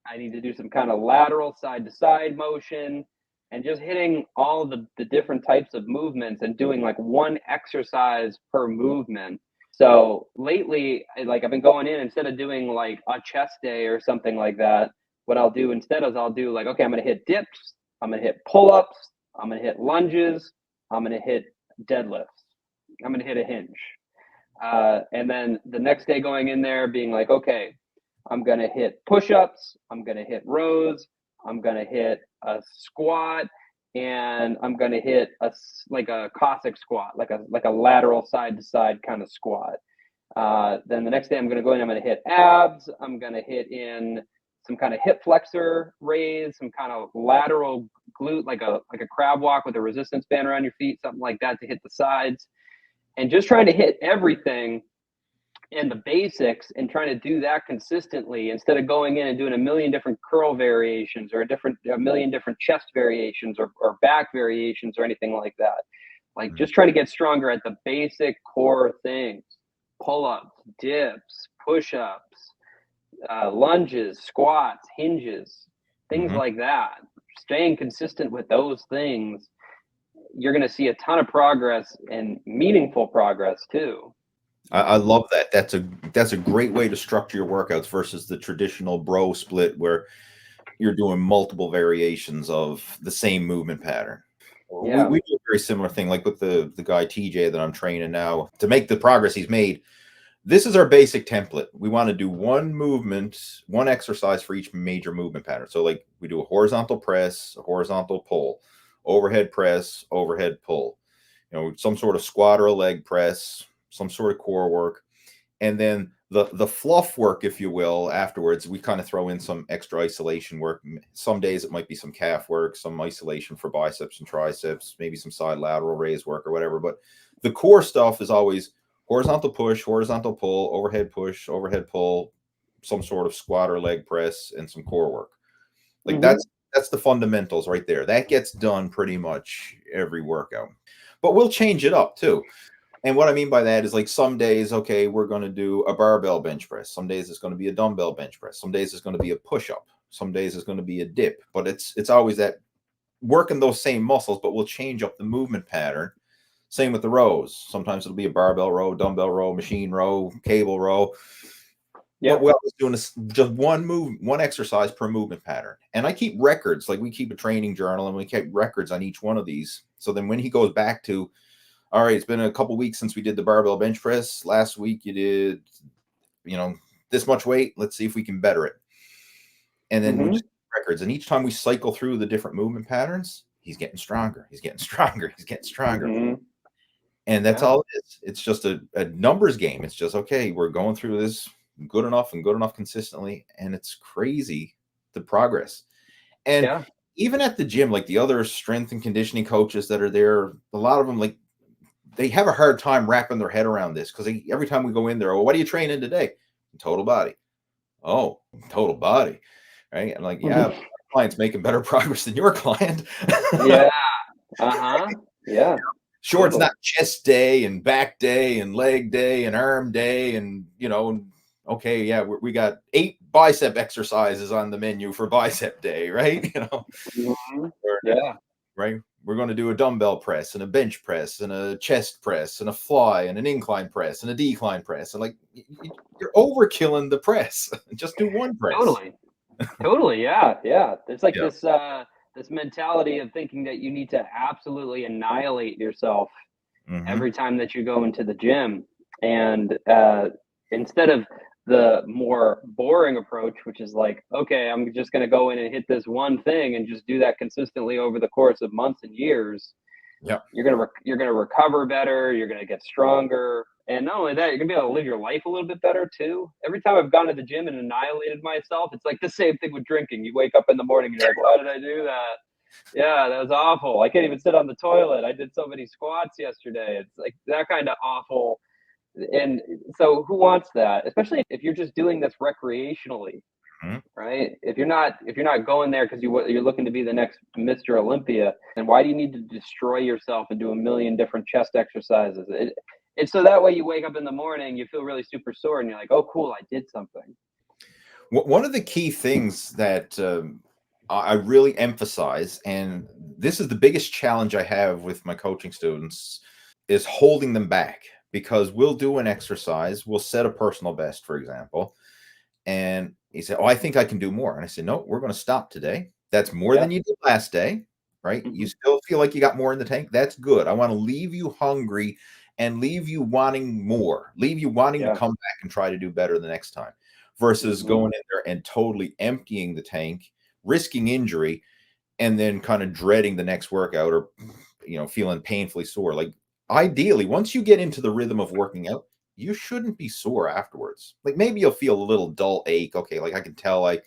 I need to do some kind of lateral side to side motion, and just hitting all of the different types of movements and doing one exercise per movement. So lately, I've been going in, instead of doing a chest day or something like that, what I'll do instead is I'll do okay, I'm going to hit dips, I'm going to hit pull-ups, I'm going to hit lunges, I'm going to hit deadlifts, I'm going to hit a hinge. And then the next day going in there being okay, I'm going to hit push-ups, I'm going to hit rows, I'm going to hit a squat, and I'm going to hit a Cossack squat, like a lateral side to side kind of squat. Then the next day I'm going to go in, I'm going to hit abs, I'm going to hit in some kind of hip flexor raise, some kind of lateral glute, like a crab walk with a resistance band around your feet, something like that to hit the sides, and just trying to hit everything and the basics, and trying to do that consistently instead of going in and doing a million different curl variations or a million different chest variations or back variations or anything like that. Just trying to get stronger at the basic core things: pull-ups, dips, push-ups, lunges, squats, hinges, things like that. Staying consistent with those things, you're going to see a ton of progress, and meaningful progress too.
I love that. That's a great way to structure your workouts versus the traditional bro split where you're doing multiple variations of the same movement pattern. Yeah. We do a very similar thing, like with the guy TJ that I'm training now. To make the progress he's made, this is our basic template. We want to do one movement, one exercise for each major movement pattern. So we do a horizontal press, a horizontal pull, overhead press, overhead pull, some sort of squat or a leg press, some sort of core work, and then the fluff work, if you will, afterwards. We kind of throw in some extra isolation work. Some days it might be some calf work, some isolation for biceps and triceps, maybe some side lateral raise work or whatever. But the core stuff is always horizontal push, horizontal pull, overhead push, overhead pull, some sort of squat or leg press, and some core work. That's the fundamentals right there. That gets done pretty much every workout. But we'll change it up too. And what I mean by that is some days, okay, we're going to do a barbell bench press. Some days it's going to be a dumbbell bench press. Some days it's going to be a push-up. Some days it's going to be a dip. But it's always that working those same muscles, but we'll change up the movement pattern. Same with the rows. Sometimes it'll be a barbell row, dumbbell row, machine row, cable row. Yeah, but we're always doing just one exercise per movement pattern. And I keep records. We keep a training journal, and we keep records on each one of these. So then when he goes back to, all right, it's been a couple weeks since we did the barbell bench press. Last week you did, this much weight. Let's see if we can better it. And then we just records. And each time we cycle through the different movement patterns, he's getting stronger. He's getting stronger. He's getting stronger. And that's all it is. It's just a numbers game. It's just, okay, we're going through this good enough consistently. And it's crazy the progress. And even at the gym, like the other strength and conditioning coaches that are there, a lot of them, like, they have a hard time wrapping their head around this, because every time we go in there, what are you training today? Total body. Oh, total body. Right. I'm like, yeah, my client's making better progress than your client.
Yeah.
Sure, it's not chest day and back day and leg day and arm day. And, okay, yeah, we got 8 bicep exercises on the menu for bicep day, right? Right. We're going to do a dumbbell press and a bench press and a chest press and a fly and an incline press and a decline press. And, like, you're overkilling the press. Just do one press.
Totally. Yeah. There's like this mentality of thinking that you need to absolutely annihilate yourself every time that you go into the gym. And instead of the more boring approach, which is like, okay, I'm just going to go in and hit this one thing and just do that consistently over the course of months and years.
Yeah.
You're going to recover better. You're going to get stronger. And not only that, you're going to be able to live your life a little bit better too. Every time I've gone to the gym and annihilated myself, it's like the same thing with drinking. You wake up in the morning and you're like, why did I do that? Yeah, that was awful. I can't even sit on the toilet. I did so many squats yesterday. It's like that kind of awful. And so who wants that? Especially if you're just doing this recreationally, right? If you're not going there because you're looking to be the next Mr. Olympia, then why do you need to destroy yourself and do a million different chest exercises? It's so that way you wake up in the morning, you feel really super sore, and you're like, oh, cool, I did something.
One of the key things that I really emphasize, and this is the biggest challenge I have with my coaching students, is holding them back. Because we'll do an exercise, we'll set a personal best, for example, and he said, oh, I think I can do more. And I said, no, we're going to stop today. That's more than you did last day, right? You still feel like you got more in the tank. That's good. I want to leave you hungry and leave you wanting more, leave you wanting to come back and try to do better the next time, versus going in there and totally emptying the tank, risking injury, and then kind of dreading the next workout, or, feeling painfully sore. Like, ideally, once you get into the rhythm of working out, you shouldn't be sore afterwards. Like, maybe you'll feel a little dull ache. Okay, like I can tell I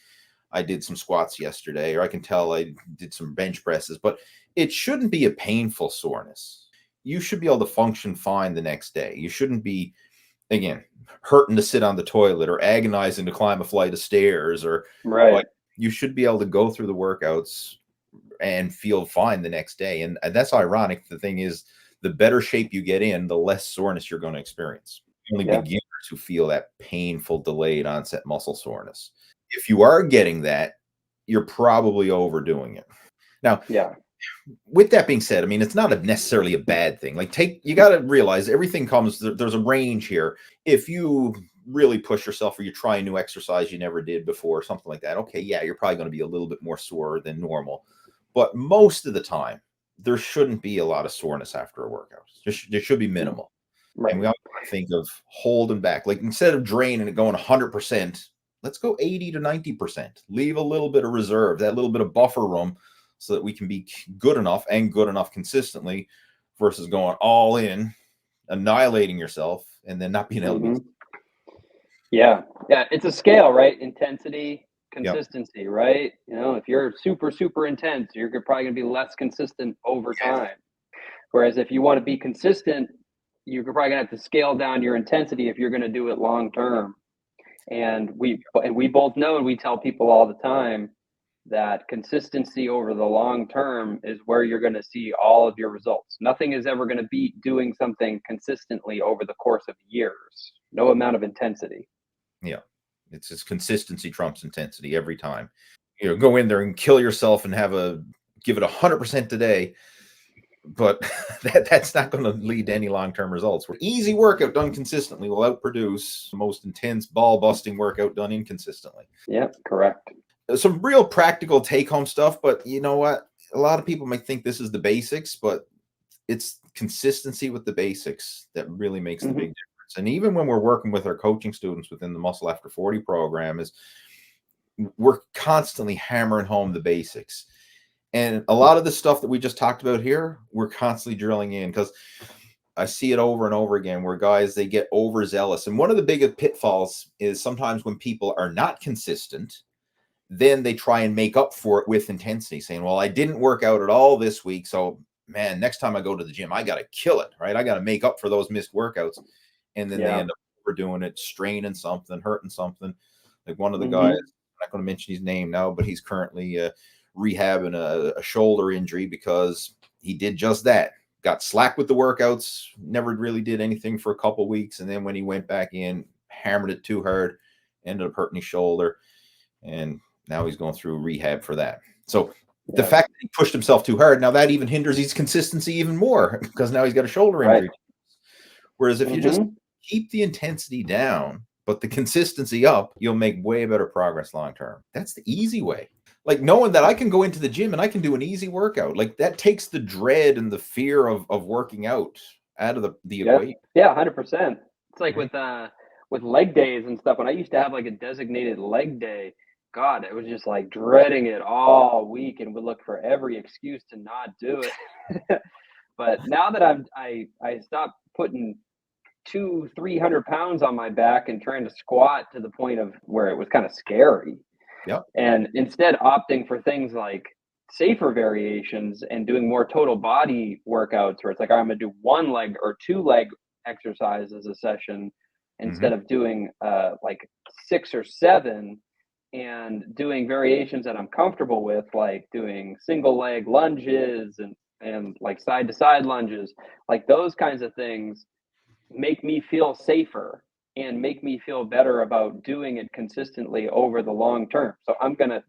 did some squats yesterday, or I can tell I did some bench presses, but it shouldn't be a painful soreness. You should be able to function fine the next day. You shouldn't be, again, hurting to sit on the toilet or agonizing to climb a flight of stairs, or like, you should be able to go through the workouts and feel fine the next day. And that's ironic. The thing is, the better shape you get in, the less soreness you're going to experience. Only beginners who feel that painful delayed onset muscle soreness. If you are getting that, you're probably overdoing it. Now, with that being said, I mean, it's not necessarily a bad thing. Like, you got to realize everything comes, there's a range here. If you really push yourself, or you try a new exercise you never did before, something like that, okay, yeah, you're probably going to be a little bit more sore than normal. But most of the time, there shouldn't be a lot of soreness after a workout. There should be minimal. And we always think of holding back. Like, instead of draining and going 100%, let's go 80 to 90%. Leave a little bit of reserve, that little bit of buffer room, so that we can be good enough consistently, versus going all in, annihilating yourself, and then not being able to.
Yeah. It's a scale, right? Intensity, consistency, right? If you're super, super intense, you're probably going to be less consistent over time. Whereas if you want to be consistent, you're probably going to have to scale down your intensity if you're going to do it long term. And we both know, and we tell people all the time, that consistency over the long term is where you're going to see all of your results. Nothing is ever going to beat doing something consistently over the course of years. No amount of intensity. Yeah.
It's just consistency trumps intensity every time. Go in there and kill yourself and give it 100% today, but that's not going to lead to any long-term results. Easy workout done consistently will outproduce the most intense ball-busting workout done inconsistently.
Yeah, correct.
Some real practical take-home stuff, but you know what? A lot of people might think this is the basics, but it's consistency with the basics that really makes the big difference. And even when we're working with our coaching students within the Muscle After 40 program, is we're constantly hammering home the basics. And a lot of the stuff that we just talked about here, we're constantly drilling in, because I see it over and over again where guys, they get overzealous. And one of the biggest pitfalls is sometimes when people are not consistent, then they try and make up for it with intensity, saying, well, I didn't work out at all this week, so man, next time I go to the gym, I got to kill it, right? I got to make up for those missed workouts. And then they end up overdoing it, straining something, hurting something. Like one of the guys, I'm not going to mention his name now, but he's currently rehabbing a shoulder injury because he did just that. Got slack with the workouts, never really did anything for a couple weeks. And then when he went back in, hammered it too hard, ended up hurting his shoulder. And now he's going through rehab for that. So the fact that he pushed himself too hard, now that even hinders his consistency even more, because now he's got a shoulder injury. Whereas if you just keep the intensity down, but the consistency up, you'll make way better progress long term. That's the easy way. Like knowing that I can go into the gym and I can do an easy workout, like that takes the dread and the fear of working out of the equation.
Yeah, 100%. It's like with leg days and stuff. When I used to have like a designated leg day, God, it was just like dreading it all week and would look for every excuse to not do it. But now that I stopped putting 200-300 pounds on my back and trying to squat to the point of where it was kind of scary.
Yep.
And instead opting for things like safer variations and doing more total body workouts where it's like, I'm going to do 1 leg or 2 leg exercises a session instead of doing like 6 or 7, and doing variations that I'm comfortable with, like doing single leg lunges and like side to side lunges. Like those kinds of things make me feel safer and make me feel better about doing it consistently over the long term. So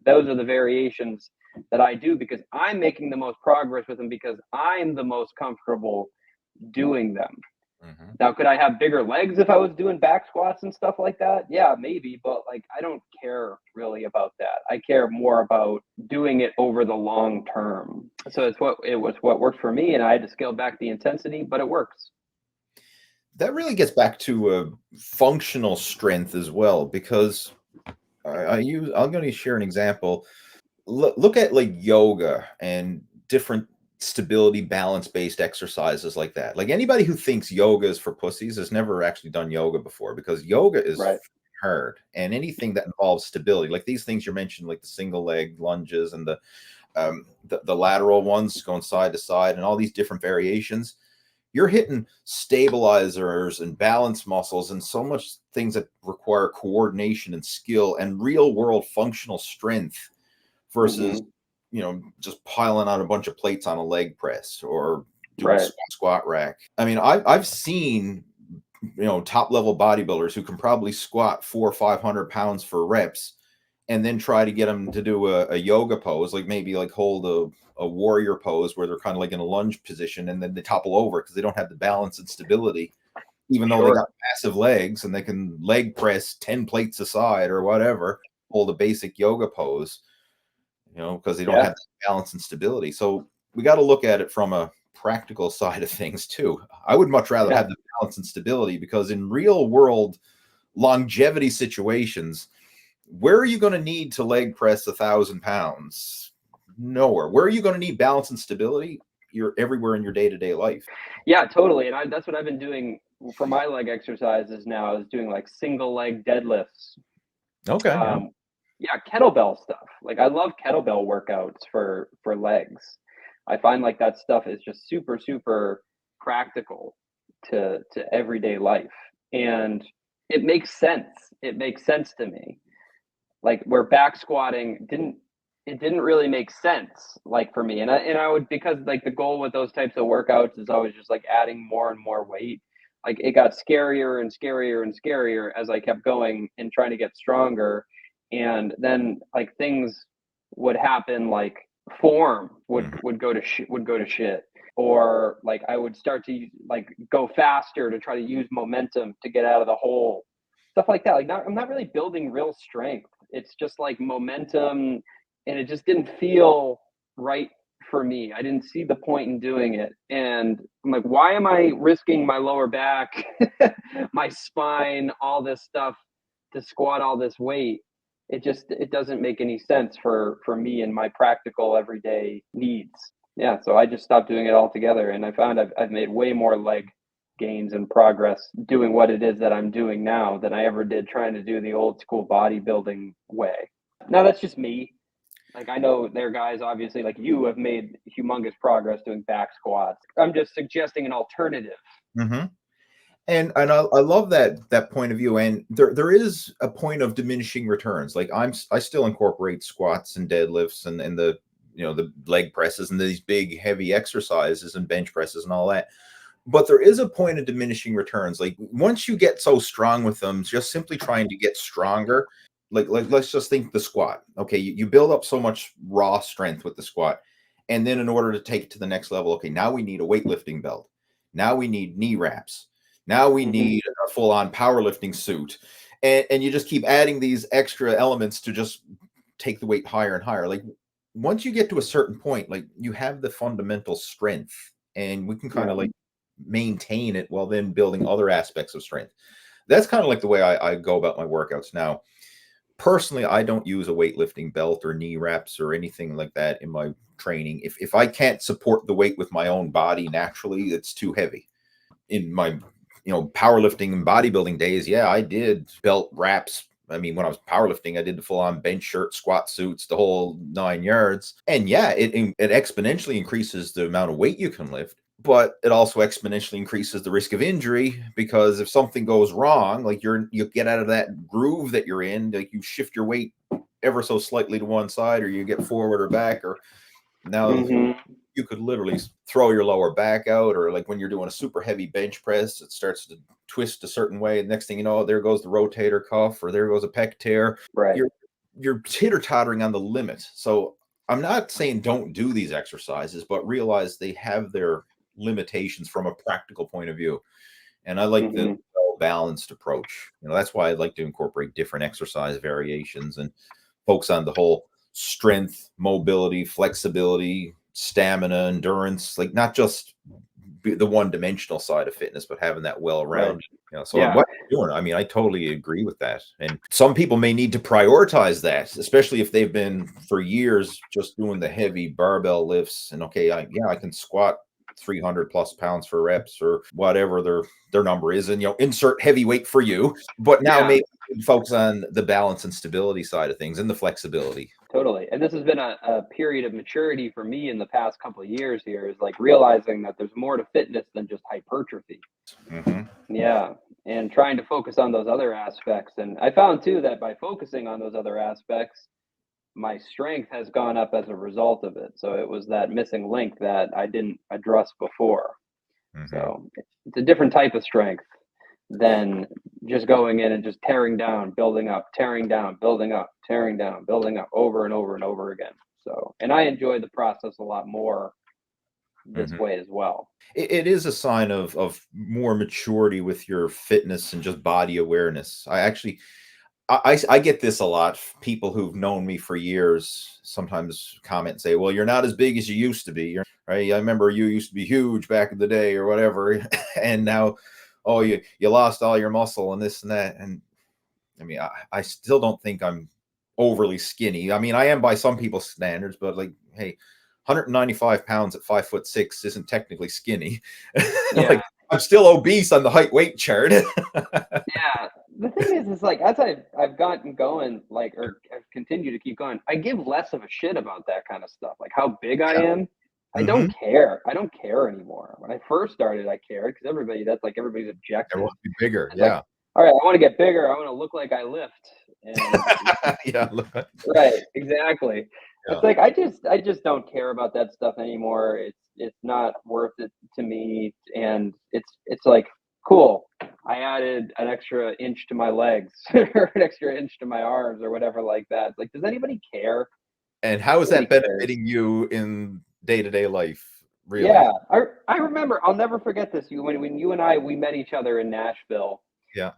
those are the variations that I do because I'm making the most progress with them because I'm the most comfortable doing them. Now, could I have bigger legs if I was doing back squats and stuff like that? Yeah, maybe, but like I don't care really about that. I care more about doing it over the long term. So it was what worked for me, and I had to scale back the intensity, but it works.
That really gets back to functional strength as well, because I'm going to share an example. Look at like yoga and different stability balance based exercises like that. Like anybody who thinks yoga is for pussies has never actually done yoga before, because yoga is hard, and anything that involves stability, like these things you mentioned, like the single leg lunges and the lateral ones going side to side and all these different variations, you're hitting stabilizers and balance muscles and so much things that require coordination and skill and real world functional strength versus just piling on a bunch of plates on a leg press or doing a squat rack. I mean, I've seen, top level bodybuilders who can probably squat 400 or 500 pounds for reps, and then try to get them to do a yoga pose, like maybe like hold a warrior pose where they're kind of like in a lunge position, and then they topple over because they don't have the balance and stability, even though they got massive legs and they can leg press 10 plates aside or whatever, hold a basic yoga pose. Because they don't have the balance and stability. So we got to look at it from a practical side of things too. I would much rather have the balance and stability, because in real world longevity situations, where are you going to need to leg press 1,000 pounds? Nowhere. Where are you going to need balance and stability? You're everywhere in your day-to-day life.
Yeah, totally. And that's what I've been doing for my leg exercises now, is doing like single leg deadlifts.
Okay.
Yeah, kettlebell stuff. Like I love kettlebell workouts for legs. I find like that stuff is just super, super practical to everyday life. And it makes sense. It makes sense to me. Like where back squatting didn't really make sense, like for me. And I would, because like the goal with those types of workouts is always just like adding more and more weight. Like it got scarier and scarier and scarier as I kept going and trying to get stronger. And then like things would happen, like form would go to shit, or like I would start to like go faster to try to use momentum to get out of the hole, stuff like that. Like I'm not really building real strength. It's just like momentum, and it just didn't feel right for me. I didn't see the point in doing it. And I'm like, why am I risking my lower back, my spine, all this stuff to squat all this weight? It doesn't make any sense for me and my practical everyday needs. Yeah, so I just stopped doing it altogether, and I found I've made way more leg gains and progress doing what it is that I'm doing now than I ever did trying to do the old school bodybuilding way. Now that's just me. Like, I know there are guys, obviously, like you have made humongous progress doing back squats. I'm just suggesting an alternative.
Mm-hmm. And I love that point of view. And there is a point of diminishing returns. Like I still incorporate squats and deadlifts and the the leg presses and these big heavy exercises and bench presses and all that. But there is a point of diminishing returns. Like once you get so strong with them, just simply trying to get stronger. Like let's just think the squat. Okay, you build up so much raw strength with the squat, and then in order to take it to the next level, okay, now we need a weightlifting belt. Now we need knee wraps. Now we need a full-on powerlifting suit, and you just keep adding these extra elements to just take the weight higher and higher. Like once you get to a certain point, like you have the fundamental strength, and we can kind of like maintain it while then building other aspects of strength. That's kind of like the way I go about my workouts now. Personally, I don't use a weightlifting belt or knee wraps or anything like that in my training. If I can't support the weight with my own body naturally, it's too heavy. In my powerlifting and bodybuilding days, yeah, I did belt wraps. I mean, when I was powerlifting, I did the full-on bench shirt, squat suits, the whole 9 yards. And yeah, it exponentially increases the amount of weight you can lift, but it also exponentially increases the risk of injury, because if something goes wrong, like you get out of that groove that you're in, like you shift your weight ever so slightly to one side, or you get forward or back, or now you could literally throw your lower back out, or like when you're doing a super heavy bench press, it starts to twist a certain way. Next thing you know, there goes the rotator cuff, or there goes a pec tear.
Right.
You're teeter-tottering on the limit. So I'm not saying don't do these exercises, but realize they have their limitations from a practical point of view. And I like the balanced approach. That's why I like to incorporate different exercise variations and focus on the whole strength, mobility, flexibility, stamina, endurance, like not just the one-dimensional side of fitness, but having that well-rounded. So what you're doing, I mean, I totally agree with that. And some people may need to prioritize that, especially if they've been for years just doing the heavy barbell lifts. And okay, I can squat 300 plus pounds for reps or whatever their number is, and insert heavy weight for you. But now maybe focus on the balance and stability side of things and the flexibility.
Totally. And this has been a period of maturity for me in the past couple of years here, is like realizing that there's more to fitness than just hypertrophy. Yeah. And trying to focus on those other aspects. And I found too that by focusing on those other aspects, my strength has gone up as a result of it. So it was that missing link that I didn't address before. So it's a different type of strength than just going in and just tearing down, building up, tearing down, building up, tearing down, building up over and over and over again. So, and I enjoy the process a lot more this way as well.
It is a sign of more maturity with your fitness and just body awareness. I get this a lot. People who've known me for years sometimes comment and say, well, you're not as big as you used to be. Right? I remember you used to be huge back in the day or whatever. And now, oh, you lost all your muscle and this and that. And I mean, I still don't think I'm overly skinny. I mean, I am by some people's standards, but like, hey, 195 pounds at 5'6" isn't technically skinny. Like, I'm still obese on the height weight chart.
Yeah. The thing is like, as I've gotten going, like, or I've continued to keep going, I give less of a shit about that kind of stuff. Like how big I am. I don't care. I don't care anymore. When I first started, I cared because that's like everybody's objective.
Everyone wants to be bigger.
Like, all right, I want to get bigger. I want to look like I lift. And, right. Exactly. Yeah. It's like, I just don't care about that stuff anymore. It's not worth it to me. And it's like, cool, I added an extra inch to my legs or an extra inch to my arms or whatever like that. It's like, does anybody care?
And how is that benefiting you in day-to-day life? Really?
Yeah, I remember, I'll never forget this. When you and I, we met each other in Nashville.
Yeah.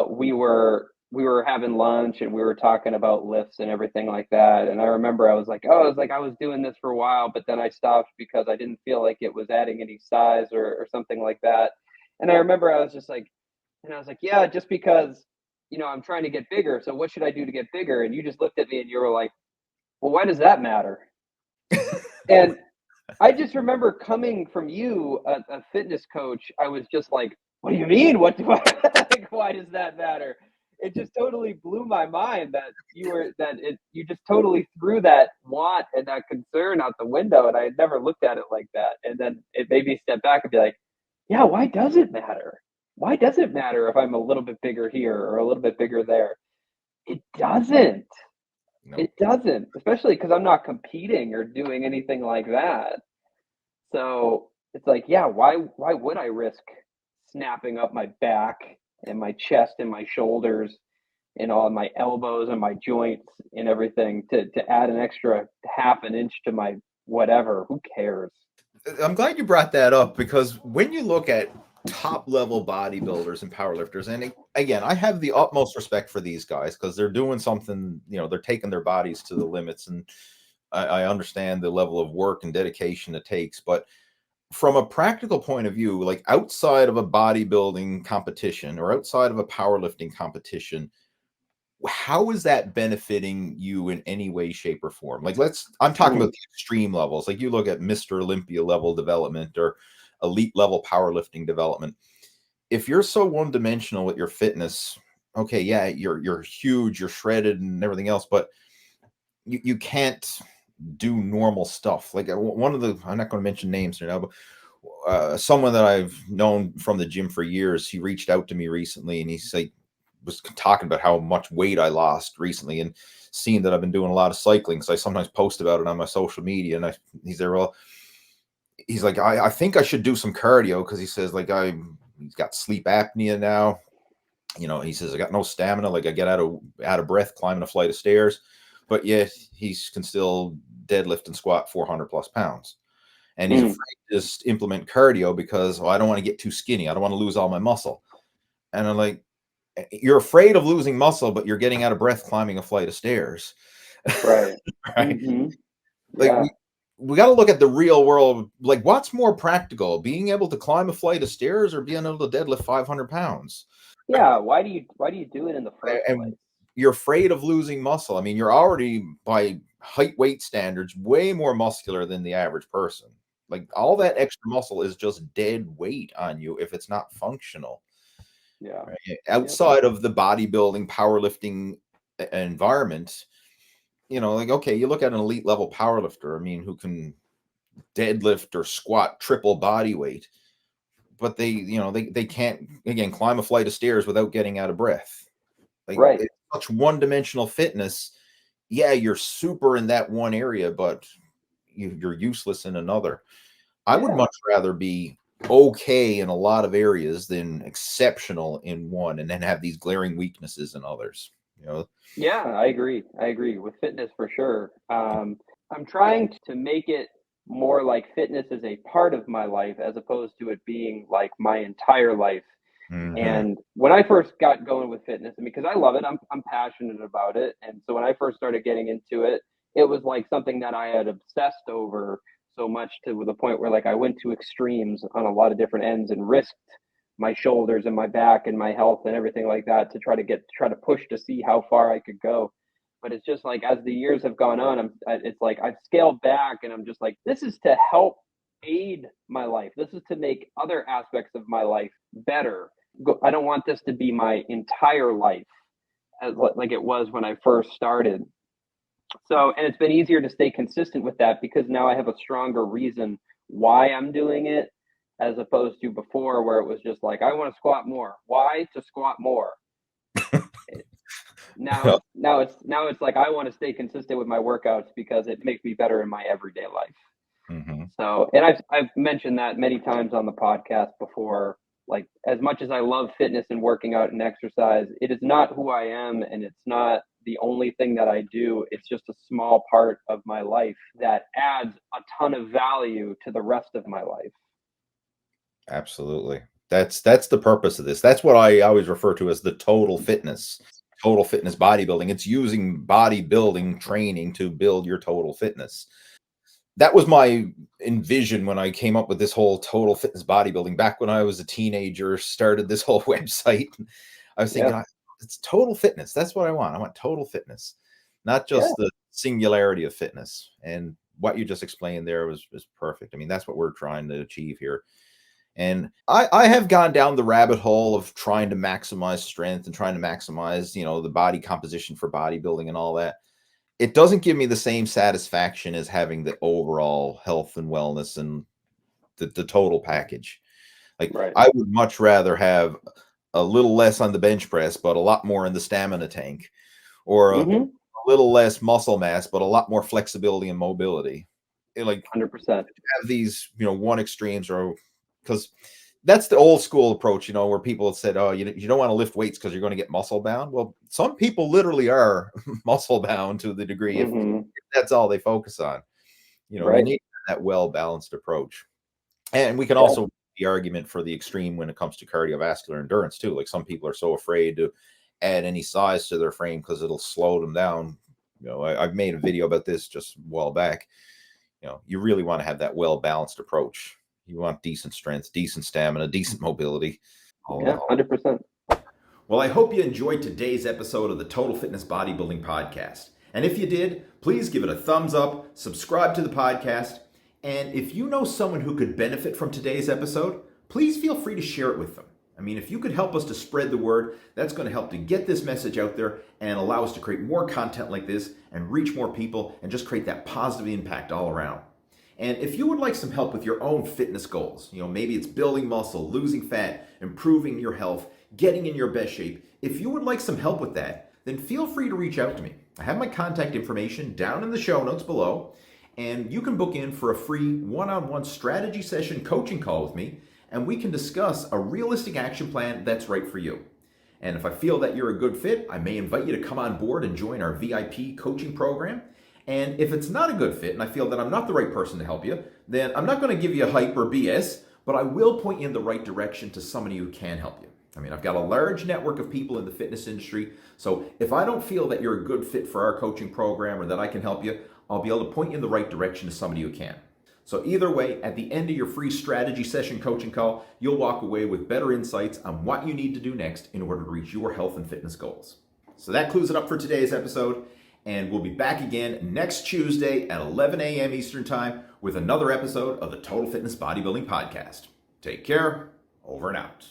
We were we were having lunch and we were talking about lifts and everything like that. And I remember I was like, oh, I was doing this for a while, but then I stopped because I didn't feel like it was adding any size or something like that. And I remember I was just like, and I was like, yeah, just because, I'm trying to get bigger. So what should I do to get bigger? And you just looked at me and you were like, well, why does that matter? And I just remember coming from you, a fitness coach, I was just like, what do you mean? What do I, like, why does that matter? It just totally blew my mind that you just totally threw that want and that concern out the window. And I had never looked at it like that. And then it made me step back and be like, yeah, why does it matter? Why does it matter if I'm a little bit bigger here or a little bit bigger there? It doesn't.
No.
It doesn't, especially because I'm not competing or doing anything like that. So it's like, yeah, why would I risk snapping up my back and my chest and my shoulders and all my elbows and my joints and everything to add an extra half an inch to my whatever? Who cares?
I'm glad you brought that up, because when you look at top level bodybuilders and powerlifters, and again, I have the utmost respect for these guys because they're doing something, they're taking their bodies to the limits, and I understand the level of work and dedication it takes. But from a practical point of view, like outside of a bodybuilding competition or outside of a powerlifting competition, how is that benefiting you in any way, shape, or form? Like, I'm talking about the extreme levels. Like, you look at Mr. Olympia level development or elite level powerlifting development. If you're so one-dimensional with your fitness, okay, yeah, you're huge, you're shredded and everything else, but you can't do normal stuff. Like, one of the, I'm not going to mention names here now, but someone that I've known from the gym for years, he reached out to me recently, and he's like, was talking about how much weight I lost recently, and seeing that I've been doing a lot of cycling. So I sometimes post about it on my social media, and he's there. Well, he's like, I think I should do some cardio, because he says, like, he's got sleep apnea now. He says, I got no stamina. Like, I get out of breath climbing a flight of stairs, but yet he can still deadlift and squat 400 plus pounds. And he's afraid to just implement cardio because, I don't want to get too skinny. I don't want to lose all my muscle. And I'm like, you're afraid of losing muscle, but you're getting out of breath climbing a flight of stairs.
Right.
Right.
Mm-hmm.
Like,
yeah.
we got to look at the real world. Like, what's more practical, being able to climb a flight of stairs or being able to deadlift 500 pounds?
Yeah. Why do you do it in the first
And
place?
you're afraid of losing muscle. I mean, you're already, by height weight standards, way more muscular than the average person. Like, all that extra muscle is just dead weight on you if it's not functional.
Yeah.
Right? Outside of the bodybuilding, powerlifting environment, like, okay, you look at an elite level powerlifter, I mean, who can deadlift or squat triple body weight, but they can't, again, climb a flight of stairs without getting out of breath. Like,
Right.
it's such one-dimensional fitness. Yeah, you're super in that one area, but you're useless in another. I would much rather be okay in a lot of areas than exceptional in one, and then have these glaring weaknesses in others.
Yeah, I agree with fitness for sure. I'm trying to make it more like fitness is a part of my life as opposed to it being like my entire life. And when I first got going with fitness, and because I love it, I'm passionate about it. And so when I first started getting into it, it was like something that I had obsessed over so much, to the point where, like, I went to extremes on a lot of different ends and risked my shoulders and my back and my health and everything like that to try to push to see how far I could go. But it's just like, as the years have gone on, it's like I've scaled back, and I'm just like, this is to help aid my life. This is to make other aspects of my life better. I don't want this to be my entire life, like it was when I first started. So, and it's been easier to stay consistent with that because now I have a stronger reason why I'm doing it, as opposed to before, where it was just like, I want to squat more. Why? To squat more. Now it's like, I want to stay consistent with my workouts because it makes me better in my everyday life. So, and I've mentioned that many times on the podcast before. Like, as much as I love fitness and working out and exercise, it is not who I am, and it's not the only thing that I do. It's just a small part of my life that adds a ton of value to the rest of my life.
Absolutely. That's the purpose of this. That's what I always refer to as the total fitness total fitness bodybuilding. It's using bodybuilding training to build your total fitness. That was my envision when I came up with this whole total fitness bodybuilding back when I was a teenager, started this whole website. I was thinking, it's total fitness. That's what I want. I want total fitness, not just the singularity of fitness. And what you just explained there was perfect. I mean, that's what we're trying to achieve here. And I have gone down the rabbit hole of trying to maximize strength and trying to maximize, the body composition for bodybuilding and all that. It doesn't give me the same satisfaction as having the overall health and wellness and the total package. Like, I would much rather have a little less on the bench press, but a lot more in the stamina tank, or a little less muscle mass, but a lot more flexibility and mobility. Like
100%.
Have these, one extremes, or because that's the old school approach, where people have said, oh, you don't want to lift weights because you're going to get muscle bound. Well, some people literally are muscle bound to the degree if that's all they focus on. We need that well-balanced approach. And we can also make the argument for the extreme when it comes to cardiovascular endurance too. Like, some people are so afraid to add any size to their frame because it'll slow them down. I've made a video about this just a while back. You really want to have that well-balanced approach. You want decent strength, decent stamina, decent mobility.
100%.
Well, I hope you enjoyed today's episode of the Total Fitness Bodybuilding Podcast. And if you did, please give it a thumbs up, subscribe to the podcast, and if you know someone who could benefit from today's episode, please feel free to share it with them. I mean, if you could help us to spread the word, that's going to help to get this message out there and allow us to create more content like this and reach more people and just create that positive impact all around. And if you would like some help with your own fitness goals, maybe it's building muscle, losing fat, improving your health, getting in your best shape. If you would like some help with that, then feel free to reach out to me. I have my contact information down in the show notes below, and you can book in for a free one-on-one strategy session coaching call with me, and we can discuss a realistic action plan that's right for you. And if I feel that you're a good fit, I may invite you to come on board and join our VIP coaching program. And if it's not a good fit and I feel that I'm not the right person to help you, then I'm not going to give you hype or BS, but I will point you in the right direction to somebody who can help you. I mean, I've got a large network of people in the fitness industry, so if I don't feel that you're a good fit for our coaching program or that I can help you, I'll be able to point you in the right direction to somebody who can. So either way, at the end of your free strategy session coaching call, you'll walk away with better insights on what you need to do next in order to reach your health and fitness goals. So that clues it up for today's episode. And we'll be back again next Tuesday at 11 a.m. Eastern Time with another episode of the Total Fitness Bodybuilding Podcast. Take care. Over and out.